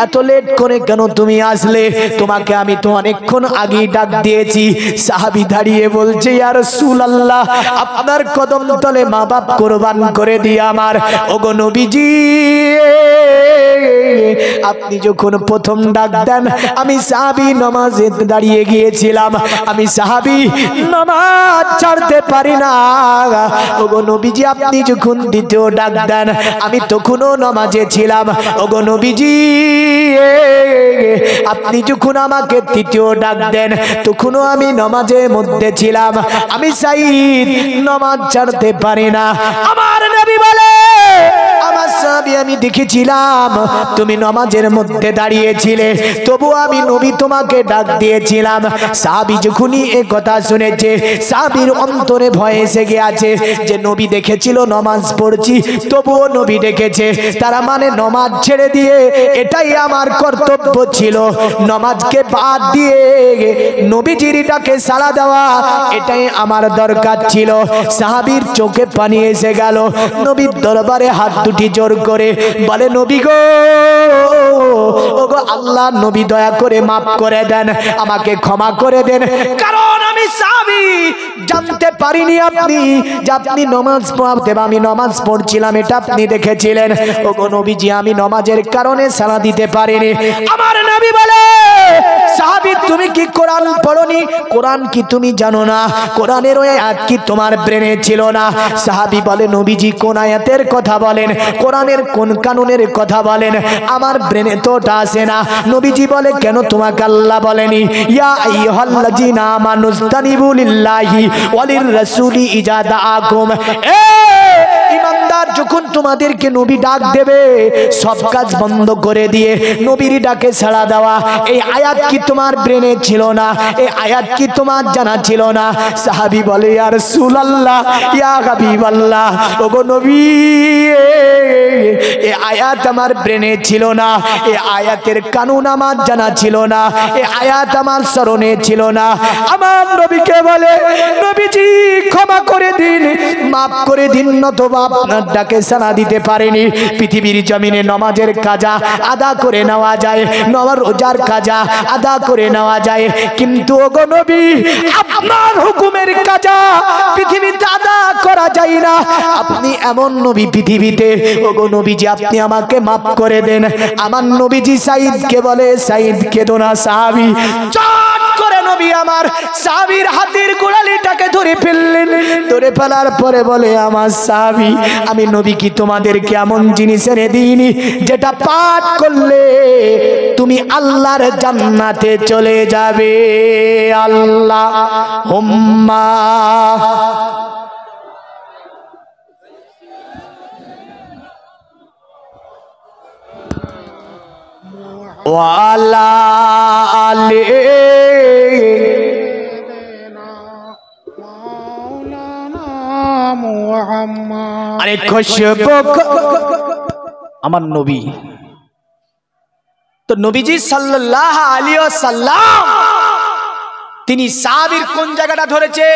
এত লেট করে কেন তুমি আসলে? তোমাকে আমি তো অনেকক্ষণ আগেই ডাক দিয়েছি। সাহাবী দাঁড়িয়ে বলছে, ইয়া রাসূলুল্লাহ, আপনার কদম তলে মা বাপ কুরবান করে দিয়ে আমার, ওগো নবীজি, আপনি যখন প্রথম ডাক দেন আমি সাহাবী নামাজে দাঁড়িয়ে গিয়েছিলাম, আমি সাহাবী নামাজ ছাড়তে পারি না। ওগো নবীজি, আপনি যখন দ্বিতীয় ডাক দেন আমি তখনও নামাজে ছিলাম। ওগো নবীজি, আপনি যখন আমাকে তৃতীয় ডাক দেন তখনও আমি নামাজের মধ্যে ছিলাম। আমি সাঈদ নামাজ ছাড়তে পারি না। আমার নবী বলে, আমার সাহাবী, আমি দেখেছিলাম তুমি নামাজের মধ্যে দাঁড়িয়েছিলে, তবু আমি নবী তোমাকে ডাক দিয়েছিলাম। সাহাবী যখনই এই কথা শুনেছে, সাহাবীর অন্তরে ভয় এসে গিয়েছে যে নবী দেখেছিল নামাজ পড়ছি, তবুও নবী ডেকেছে, তারা মানে নামাজ ছেড়ে দিয়ে এটাই আমার কর্তব্য ছিল, নামাজকে বাদ দিয়ে নবীজির ডাকে সাড়া দেওয়া এটাই আমার দরকার ছিল। সাহাবীর চোখে পানি এসে গেল। নবীর দরবারে হাত দুটি জোর করে বলে, নবী গো, ওগো আল্লাহ নবী, দয়া করে মাফ করে দেন, আমাকে ক্ষমা করে দেন, কারণ আমি সাহাবী জানতে পারিনি আপনি যে আপনি নামাজ পড়তে, আমি নামাজ পড়ছিলাম এটা আপনি দেখেছিলেন। ওগো নবীজি, আমি নামাজের কারণে সাড়া দিতে পারিনি। আমার নবী বলে, সাহাবী তুমি কি কোরআন পড়নি? কোরআন কি তুমি জানো না? কোরআনের ওই আয়াত কি তোমার ব্রেনে ছিল না? সাহাবী বলে, নবীজি কোন আয়াতের কথা বলেন, কোরআনের কোন কানুনের কথা বলেন? আমার ব্রেনে তো ওটা আসে না। নবীজি বলে, কেন তোমাকে আল্লাহ বলেনি ইয়া আইয়ুহাল্লাযীনা আমানুস্তানিবু লিল্লাহি ওয়ালির রাসূলি ইজা দাআকুম? এ ইমানদার, যখন তোমাদেরকে নবী ডাক দেবে সব কাজ বন্ধ করে দিয়ে নবীর ডাকে সাড়া দেওয়া, এই আয়াত কি তোমার ব্রেনে ছিল না? এই আয়াত কি তোমার জানা ছিল না? সাহাবী বলে, ইয়া রাসূলুল্লাহ ইয়া হাবিবাল্লাহ, ওগো নবী, এই আয়াত আমার ব্রেনে ছিল না, এই আয়াতের কানুন আমার জানা ছিল না, এই আয়াত আমার স্মরণে ছিল না। আমার নবীকে বলে, নবীজি ক্ষমা করে দিন, মাফ করে দিন, নতুবা আপনার ডাকে সাড়া দিতে পারেনি। পৃথিবীর জমিনে নামাজের কাজা আদা করে নেওয়া যায়, রোজার কাজা আদা করে নেওয়া যায়, কিন্তু ওগো নবী, আপনার হুকুমের কাজা পৃথিবীতে আদা করা যায় না। আপনি এমন নবী পৃথিবীতে, ওগো নবীজি, আপনি আমাকে মাফ করে দেন। আমার নবীজি সাঈদকে বলে, সাঈদ কেঁদো না। সাহাবী চট করে নবী আমার সাহাবীর হাতের গোড়ালিটাকে ধরে ফেললেন। ধরে ফেলার পরে বলে, আমার সাহাবী, আমি নবী কি তোমাদেরকে এমন জিনিস এনে দিইনি যেটা পাঠ করলে তুমি আল্লাহর জান্নাতে চলে যাবে? আল্লাহ হুম্মা ওয়ালা আলে আরে খুশবু আমার নবী। তো নবীজি সাল্লাল্লাহু আলাইহি ওয়াসাল্লাম তিনি সাহাবীর কোন জায়গাটা ধরেছে?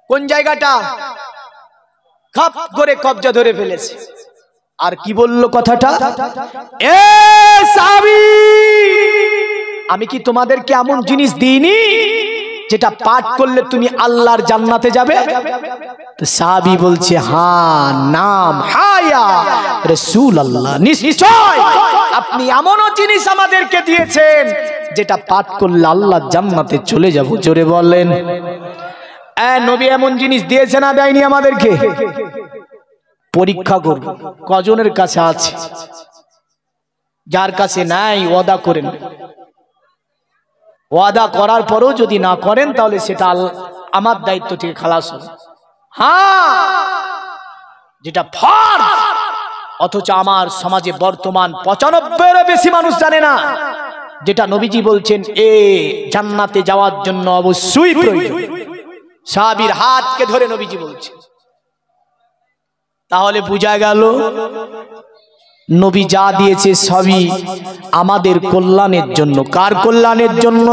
কোন জায়গাটা? খাপ করে কবজা ধরে ফেলেছে। আর কি বললো কথাটা? এ সাহাবী, আমি কি তোমাদেরকে এমন জিনিস দিইনি যেটা পাঠ করলে তুমি আল্লাহর জান্নাতে যাবে? তো সাহাবী বলছে, হ্যাঁ, নাম হায়া রাসূলুল্লাহ, নিশ্চয় আপনি এমনও জিনিস আমাদেরকে দিয়েছেন যেটা পাঠ করলে আল্লাহর জান্নাতে চলে যাব। জোরে বলেন, নবী এমন জিনিস দিয়েছে না দেয়নি আমাদেরকে? পরীক্ষা করব কজনের কাছে আছে। যার কাছে নাই ওয়াদা করেন, ওয়াদা করার পরও যদি না করেন তাহলে সেটা আমার দায়িত্ব থেকে খালাস হবে। হ্যাঁ, যেটা ফরজ, অথচ আমার সমাজে বর্তমান 95-এরও বেশি মানুষ জানে না যেটা নবীজি বলছেন এ জান্নাতে যাওয়ার জন্য অবশ্যই প্রয়োজন। সাহাবীর হাতকে ধরে নবীজি বলছেন। তাহলে বোঝা গেল নবী যা দিয়েছে সবই আমাদের কল্যাণের জন্য। কার কল্যাণের জন্য?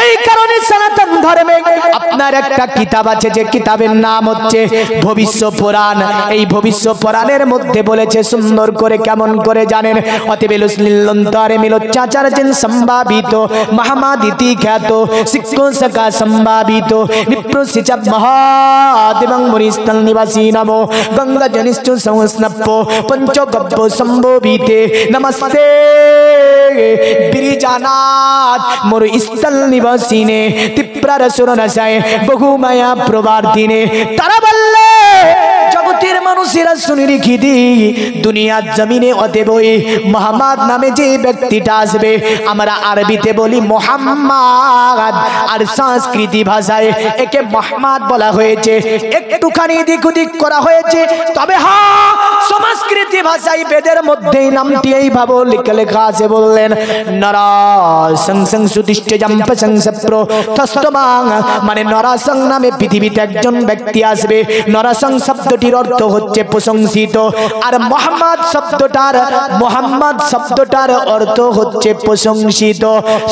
এই কারণে সনাতন ধর্মে আপনার একটা কিতাব আছে, যে কিতাবের নাম হচ্ছে ভবিষ্য পুরাণ। এই ভবিষ্য পুরাণের মধ্যে বলেছে সুন্দর করে, কেমন করে জানেন? অতিবেলুসলিলন্তরে মিলোচ্চাচারজেন সম্ভাবিত মহামাদিতি খ্যাত শিক্ষসকা সম্ভাবিত নিপ্রসিচাপ মহাদেবং মুনিস্তল নিবাসী নমো গঙ্গা জনিষ্ঠু সংস্নপ্প পঞ্চগব্য সম্ভবিতে নমস্তে বিরিজানাথ মোর স্থল নিবাসিনে তিপ্রার সুরনাশায় বহুমায়া প্রবার্তিনে। তারা বললে জগতের মানুষেরা শুনে রেখে দি, দুনিয়ার জমিনে অতএবই মোহাম্মদ নামে যে ব্যক্তিটা আসবে, আমরা আরবিতে বলি মোহাম্মদ, আর সংস্কৃতি ভাষায় একে মোহাম্মদ বলা হয়েছে। একটুখানি দিক ওদিক করা হয়েছে, তবে হ্যাঁ সংস্কৃতি ভাষায় বেদের মধ্যে নামটি এইভাবে লেখা আছে। বললেন নরাসং সুতিষ্ঠ জম্পসং সপ্রো তস্তমাং, মানে নরাসং নামে পৃথিবীতে একজন ব্যক্তি আসবে। নরাসং শব্দটির অর্থ হচ্ছে প্রশংসিত, আর মোহাম্মদ শব্দটার অর্থ হচ্ছে প্রশংসিত।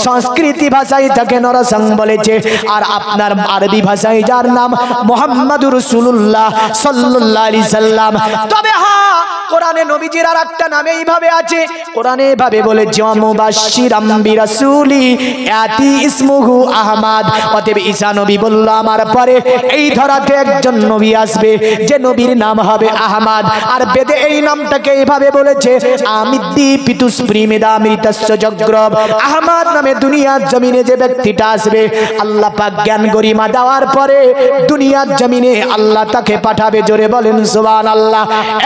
সংস্কৃতি ভাষায় তাকে নরাসং বলেছে, আর আপনার আরবি ভাষায় যার নাম মুহাম্মাদুর রাসূলুল্লাহ সাল্লাল্লাহু আলাইহি সাল্লাম। তবে হ্যাঁ কোরআনে নবীজির আর একটা নাম এইভাবে আছে, কোরআনে এভাবে বলেছে মুবাশশিরাম বিরাসূলি ইয়াতি ইসমুহু আহমদ। অতএব ঈসা নবী বলল আমার পরে এই ধরাতে একজন নবী আসবে যে নবীর নাম হবে আহমদ। আর বেদে এই নামটাকে এইভাবে বলেছে আমিদ্দি পিতুস প্রিমেদামৃতস্য জগ্রব। আহমদ নামে দুনিয়ার জমিনে যে ব্যক্তিটা আসবে, আল্লাহ পাক জ্ঞান গরিমা দেওয়ার পরে দুনিয়ার জমিনে আল্লাহ তাকে পাঠাবে। জোরে বলেন সুবহানাল্লাহ।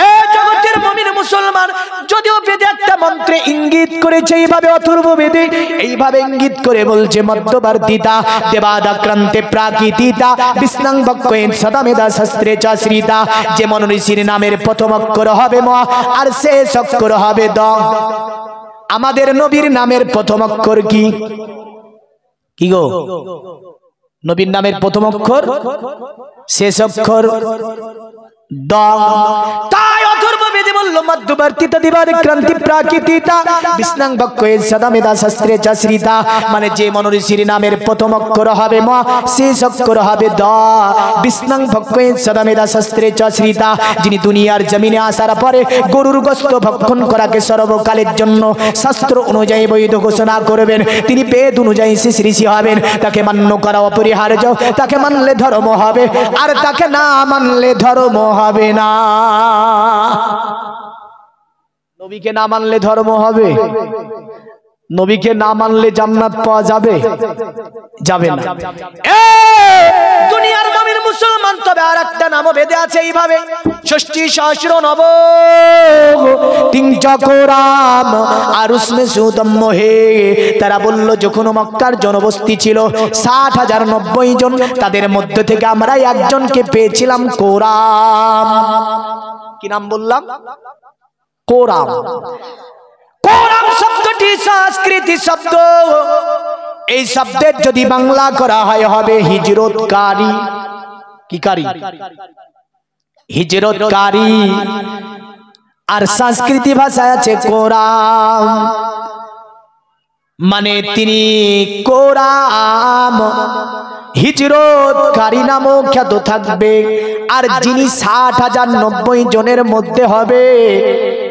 এই জগতের মুমিন মুসলমান, যদিও বেদে একটা মন্ত্রে ইঙ্গিত করেছে এইভাবে, অথর্ব বেদে এইভাবে ইঙ্গিত করে বলছে মধ্যবর্তীতা দেবাদাক্রান্তে প্রাকৃতিতা বিষ্ণাং বক্কয়েন সদামেদা শাস্ত্রে চাশ্রিতা। যেমন ঋষির নামের প্রথম অক্ষর হবে ম, আর শেষ অক্ষর হবে দ। আমাদের নবীর নামের প্রথম অক্ষর কি? কি গো? নবীর নামের প্রথম অক্ষর, শেষ অক্ষর দ। তাই অথর্ব বেদে বলল মধ্যবর্তীতা দিবাদিক্রান্তি প্রাকৃতিতা বিষ্ণাং বক্কয়ে সদামেদা শাস্ত্রে চাশ্রিতা, মানে যে মনঋষির নামের প্রথম অক্ষর হবে ম, শেষ অক্ষর হবে দ। বিষ্ণাং বক্কয়ে সদামেদা শাস্ত্রে চাশ্রিতা, যিনি দুনিয়ার জমিনে আসার পরে গরুর গোশত ভক্ষণ করাকে সর্বকালের জন্য শাস্ত্র অনুযায়ী বৈধ ঘোষণা করবেন, তিনি বেদ অনুযায়ী শেষ ঋষি হবেন। তাকে মান্য করা অপরিহার্য, তাকে মানলে ধর্ম হবে, আর তাকে না মানলে ধর্ম হবে না। নবীকে না মানলে ধর্ম হবে? নবীকে না মানলে জান্নাত পাওয়া যাবে? যাবে না। দুনিয়ার মুমিন মুসলমান, তবে আর একটা নামও বেদে আছে এইভাবে ষষ্ঠী সহস্র নব তিনচকরাম আর উসমে সুতম্য হে। তারা বলল যখন মক্কার জনবস্তি ছিল 60,090 জন, তাদের মধ্যে থেকে আমরা একজনকে পেয়েছিলাম কোরাম। কি নাম বললাম? কোরাম। কোরাম শব্দটি সংস্কৃতি শব্দ। এই শব্দের যদি বাংলা করা হয় হবে হিজরতকারী। কি কারী? হিজরতকারী। আর সংস্কৃতি ভাষায় আছে কোরাম, মানে তিনি কোরাম হিজরতকারী নামও খ্যাত থাকবে। আর যিনি 60,090 জনের মধ্যে হবে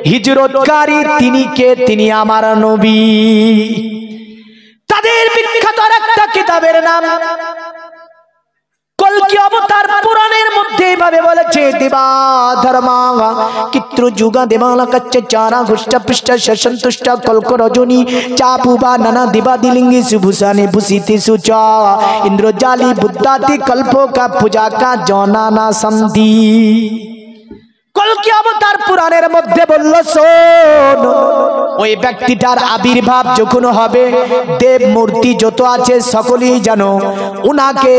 হিজরতকারী, তিনি কে? তিনি আমার নবী। তাদের বিখ্যাত আর একটা কিতাবের নাম কল্কি অবতার। পুরাণের মধ্যে এইভাবে বলেছে দেবা ধর্মা কিত্র যুগা দেবালা কাচ্চে চারা হুষ্ট পৃষ্ঠ সসন্তুষ্ট কল্ক রজনী চাপুবা নানা দেবাদিলিঙ্গি সুভূষণে ভূষিতে সুচ ইন্দ্রজালি বুদ্ধাতি কল্প কা পূজা কা জনানা সন্ধি। কলকি অবতার পুরাণের মধ্যে বলল, শোন, ওই ব্যক্তিটার আবির্ভাব যখন হবে, দেব মূর্তি যত আছে সকলেই জানো উনাকে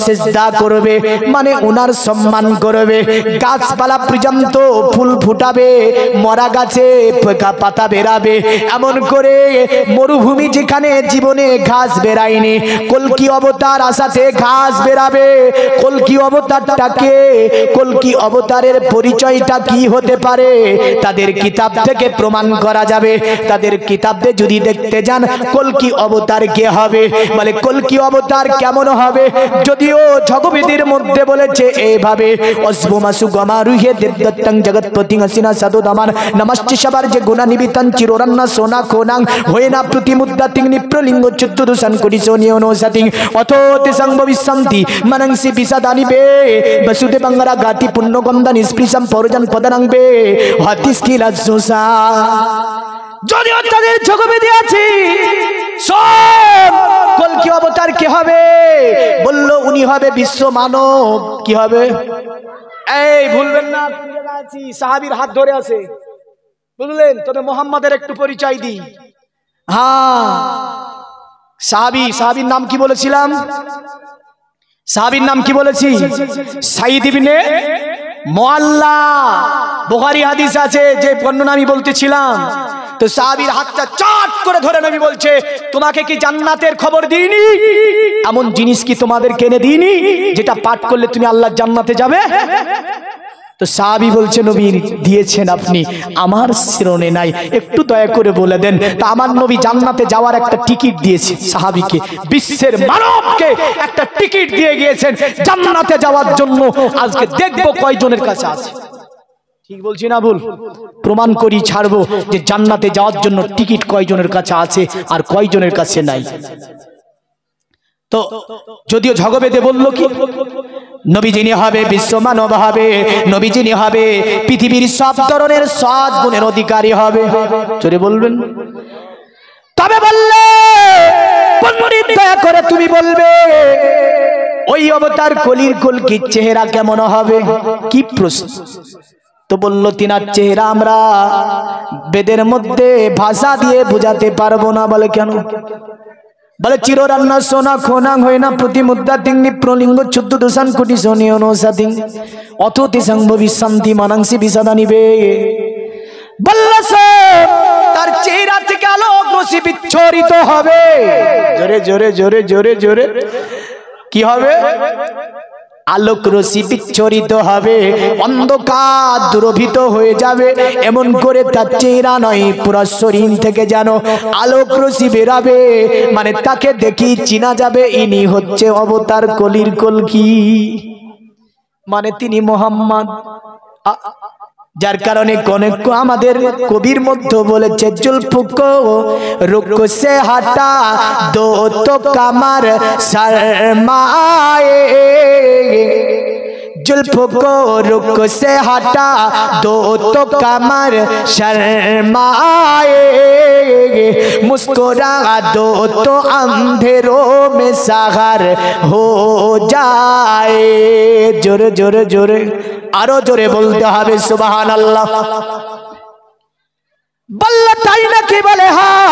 সিজদা করবে, মানে উনার সম্মান করবে। গাছপালা পর্যন্ত ফুল ফুটাবে, মরা গাছে পাতা বেরাবে, এমন করে মরুভূমি যেখানে জীবনে ঘাস বেরায়নি, কলকি অবতার আসাতে ঘাস বেরাবে। কলকি অবতারটাকে, কলকি অবতারের পরিচয়টা কি হতে পারে তাদের কিতাব থেকে প্রমাণ করা যাবে। তাদের কিতাবে যদি দেখতে যান কলকি অবতার কে হবে, বলে কলকি অবতার কেমন হবে, যদিও জগবিদের মধ্যে বলেছে এইভাবে, অসবমাসু গমারুহে দেবদত্তং জগৎপতিং আসিনা সাদুদামান নমস্তে সবার যে গুণা নিবিতান চিররান্না সোনা খোনাং হয়েনা প্রতিমুদ্দাতিং নিপ্রলিঙ্গ চতুর্দশান কোটি সোনিয়নো সাতিং অথোতে সংভবিষ্যন্তি মনংসি বিষাদানিবে বসুতে বাঙ্গারা গাতি পুণ্যগন্ধা নিষ্পৃশম পরজন পদানাংবে হতিষ্ঠিলা সুসা। যদিও তাদের জগবেদে আছে, সব কলকি অবতার কি হবে, বলল উনি হবে বিশ্ব মানব। কি হবে? এই ভুলবেন না, সাহাবীর হাত ধরে আছে, বুঝলেন? তবে মোহাম্মদের একটু পরিচয় দিই। হ্যাঁ, সাহাবীর নাম কি বলেছিলাম? সাহাবীর নাম কি বলেছি? সাঈদ ইবনে মুআল্লা। বুখারী হাদিস আছে যে বর্ণনা আমি বলতেছিলাম। তো সাহাবীর হাতটা চাট করে ধরে নবী বলছে, তোমাকে কি জান্নাতের খবর দিইনি? এমন জিনিস কি তোমাদের কেনে দিইনি যেটা পাঠ করলে তুমি আল্লাহর জান্নাতে যাবে? তো সাহাবী বলছে, নবী দিয়েছেন আপনি, আমার স্মরণে নাই, একটু দয়া করে বলে দেন। তা আমার নবী জান্নাতে যাওয়ার একটা টিকিট দিয়েছে সাহাবীকে, বিশ্বের মানবকে একটা টিকিট দিয়ে গিয়েছেন জান্নাতে যাওয়ার জন্য। আজকে দেখবো কয়জনের কাছে আছে। ঠিক বলছি না ভুল? প্রমাণ করি ছাড়বো যে জান্নাতে যাওয়ার জন্য টিকিট কয়জনের কাছে আছে আর কয়জনের কাছে নাই। তো যদিও জগবেদে বলল কি, নবী যিনি হবে বিশ্ব মানব হবে, নবী যিনি হবে পৃথিবীর সব ধরনের সৎ গুণের অধিকারী হবে। চলে বলবেন। তবে বললে পণ্ডিত দয়া করে তুমি বলবে ওই অবতার কলির কলকির চেহারা কেমন হবে? কি প্রশ্ন! তো বলল তিনার চেহারা আমরা বেদের মধ্যে ভাষা দিয়ে বোঝাতে পারবো না। বলে কেন? বলে চিররান্না সোনা খোনাং হয় না প্রতিমুদ্দা তিং নিপ্রলিঙ্গ চুদ্দ দোষান কোটি সোনিয় নৌসাতিং অথতি সংভবী শান্তি মানাংসি বিষাদা নিবে। বলল তার চেহারা থেকে আলোক রশ্মি বিচ্ছরিত হবে। জোরে জোরে জোরে জোরে জোরে কি হবে? আলোক রশ্মি বিচ্ছরিত হবে, অন্ধকার দূরভীত হয়ে যাবে। এমন করে তার চেহারা নয়, পুরো শরীর থেকে যেন আলোক রশ্মি বেরাবে, মানে তাকে দেখি চিনা যাবে ইনি হচ্ছে অবতার কলির কলকি, মানে তিনি মোহাম্মদ। যার কারণে অনেক আমাদের কবির মধ্যে বলেছে, জুলফুকো রুক সে হাটা দো তো কামার শর্মায়ে, जुल्फको रुक से हटा दो तो कमर शर्माए, मुस्कुरा दो तो अंधेरों में सागर हो जाए। जोरे जोरे जोरे आरो जोरे बोलते हैं सुभान अल्लाह। বলল তাই নাকি? বলে হ্যাঁ।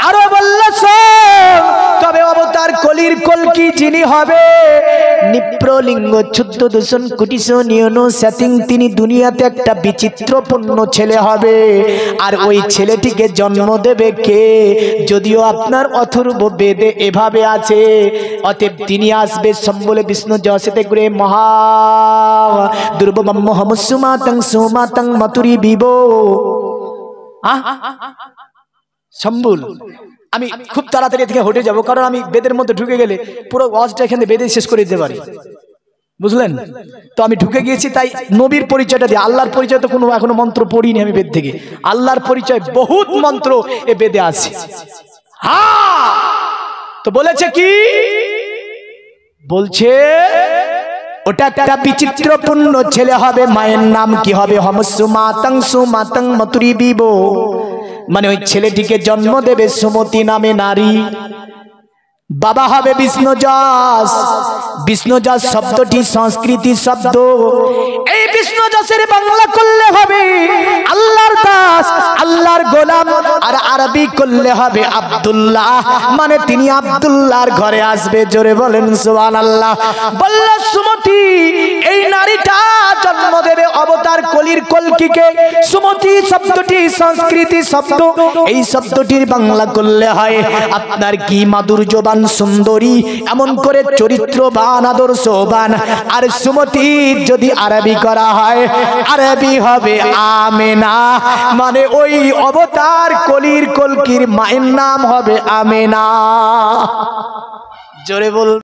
আরো বলল তবে অবতার কলির কলকি যিনি হবে নিপ্রলিঙ্গ চুদ্দ দূষণ কোটিশো নিয়নো সেটিং, তিনি দুনিয়াতে একটা বিচিত্রপূর্ণ ছেলে হবে। আর ওই ছেলেটিকে জন্ম দেবে কে? যদিও আপনার অথর্ব বেদে এভাবে আছে, অতএব তিনি আসবে সম্বলে বিষ্ণু জসেতে করে মহা দুর্বম মোহাম্মদ সুমাতং সুমাতং মতুরি বিবো সম্বুল। আমি খুব তাড়াতাড়ি থেকে হটে যাব, কারণ আমি বেদের মধ্যে ঢুকে গেলে পুরো ওয়াজটা এখানে বেদে শেষ করে দিতে পারি, বুঝলেন? তো আমি ঢুকে গিয়েছি, তাই নবীর পরিচয়টা দিই। আল্লাহর পরিচয় তো কোনো এখনো মন্ত্র পড়িনি আমি বেদ থেকে। আল্লাহর পরিচয় বহুত মন্ত্র এ বেদে আছে। হ্যাঁ, তো বলেছে কি? বলছে ওটা একটা বিচিত্রপূর্ণ ছেলে হবে। মায়ের নাম কি হবে? হমসুমাতং সুমাতং মতুরি বিবো, মানে ওই ছেলেটিকে জন্ম দেবে সুমতি নামে নারী। বাবা হবে বিষ্ণুযশ। বিষ্ণুযশ শব্দটি সংস্কৃতি শব্দ। এই বিষ্ণুযশের বাংলা করলে হবে আল্লাহর দাস, আল্লাহর গোলাম, আর আরবি করলে হবে আব্দুল্লাহ, মানে তিনি আব্দুল্লাহর ঘরে আসবে। জোরে বলেন সুবহানাল্লাহ। বলল সুমতি এই নারীটা জন্ম দেবে অবতার কলির কলকিকে। সুমতি শব্দটি সংস্কৃতি শব্দ। এই শব্দটির বাংলা করলে হয় আপনার কি মাধুর্যবান সুন্দরী, এমন করে চরিত্রবান আদর্শবান। আর সুমতি যদি আরবি করা হয়, আরবি হবে আমেনা, মানে ওই অবতার কলির কলকির মায়ের নাম হবে আমেনা। জোরে বল।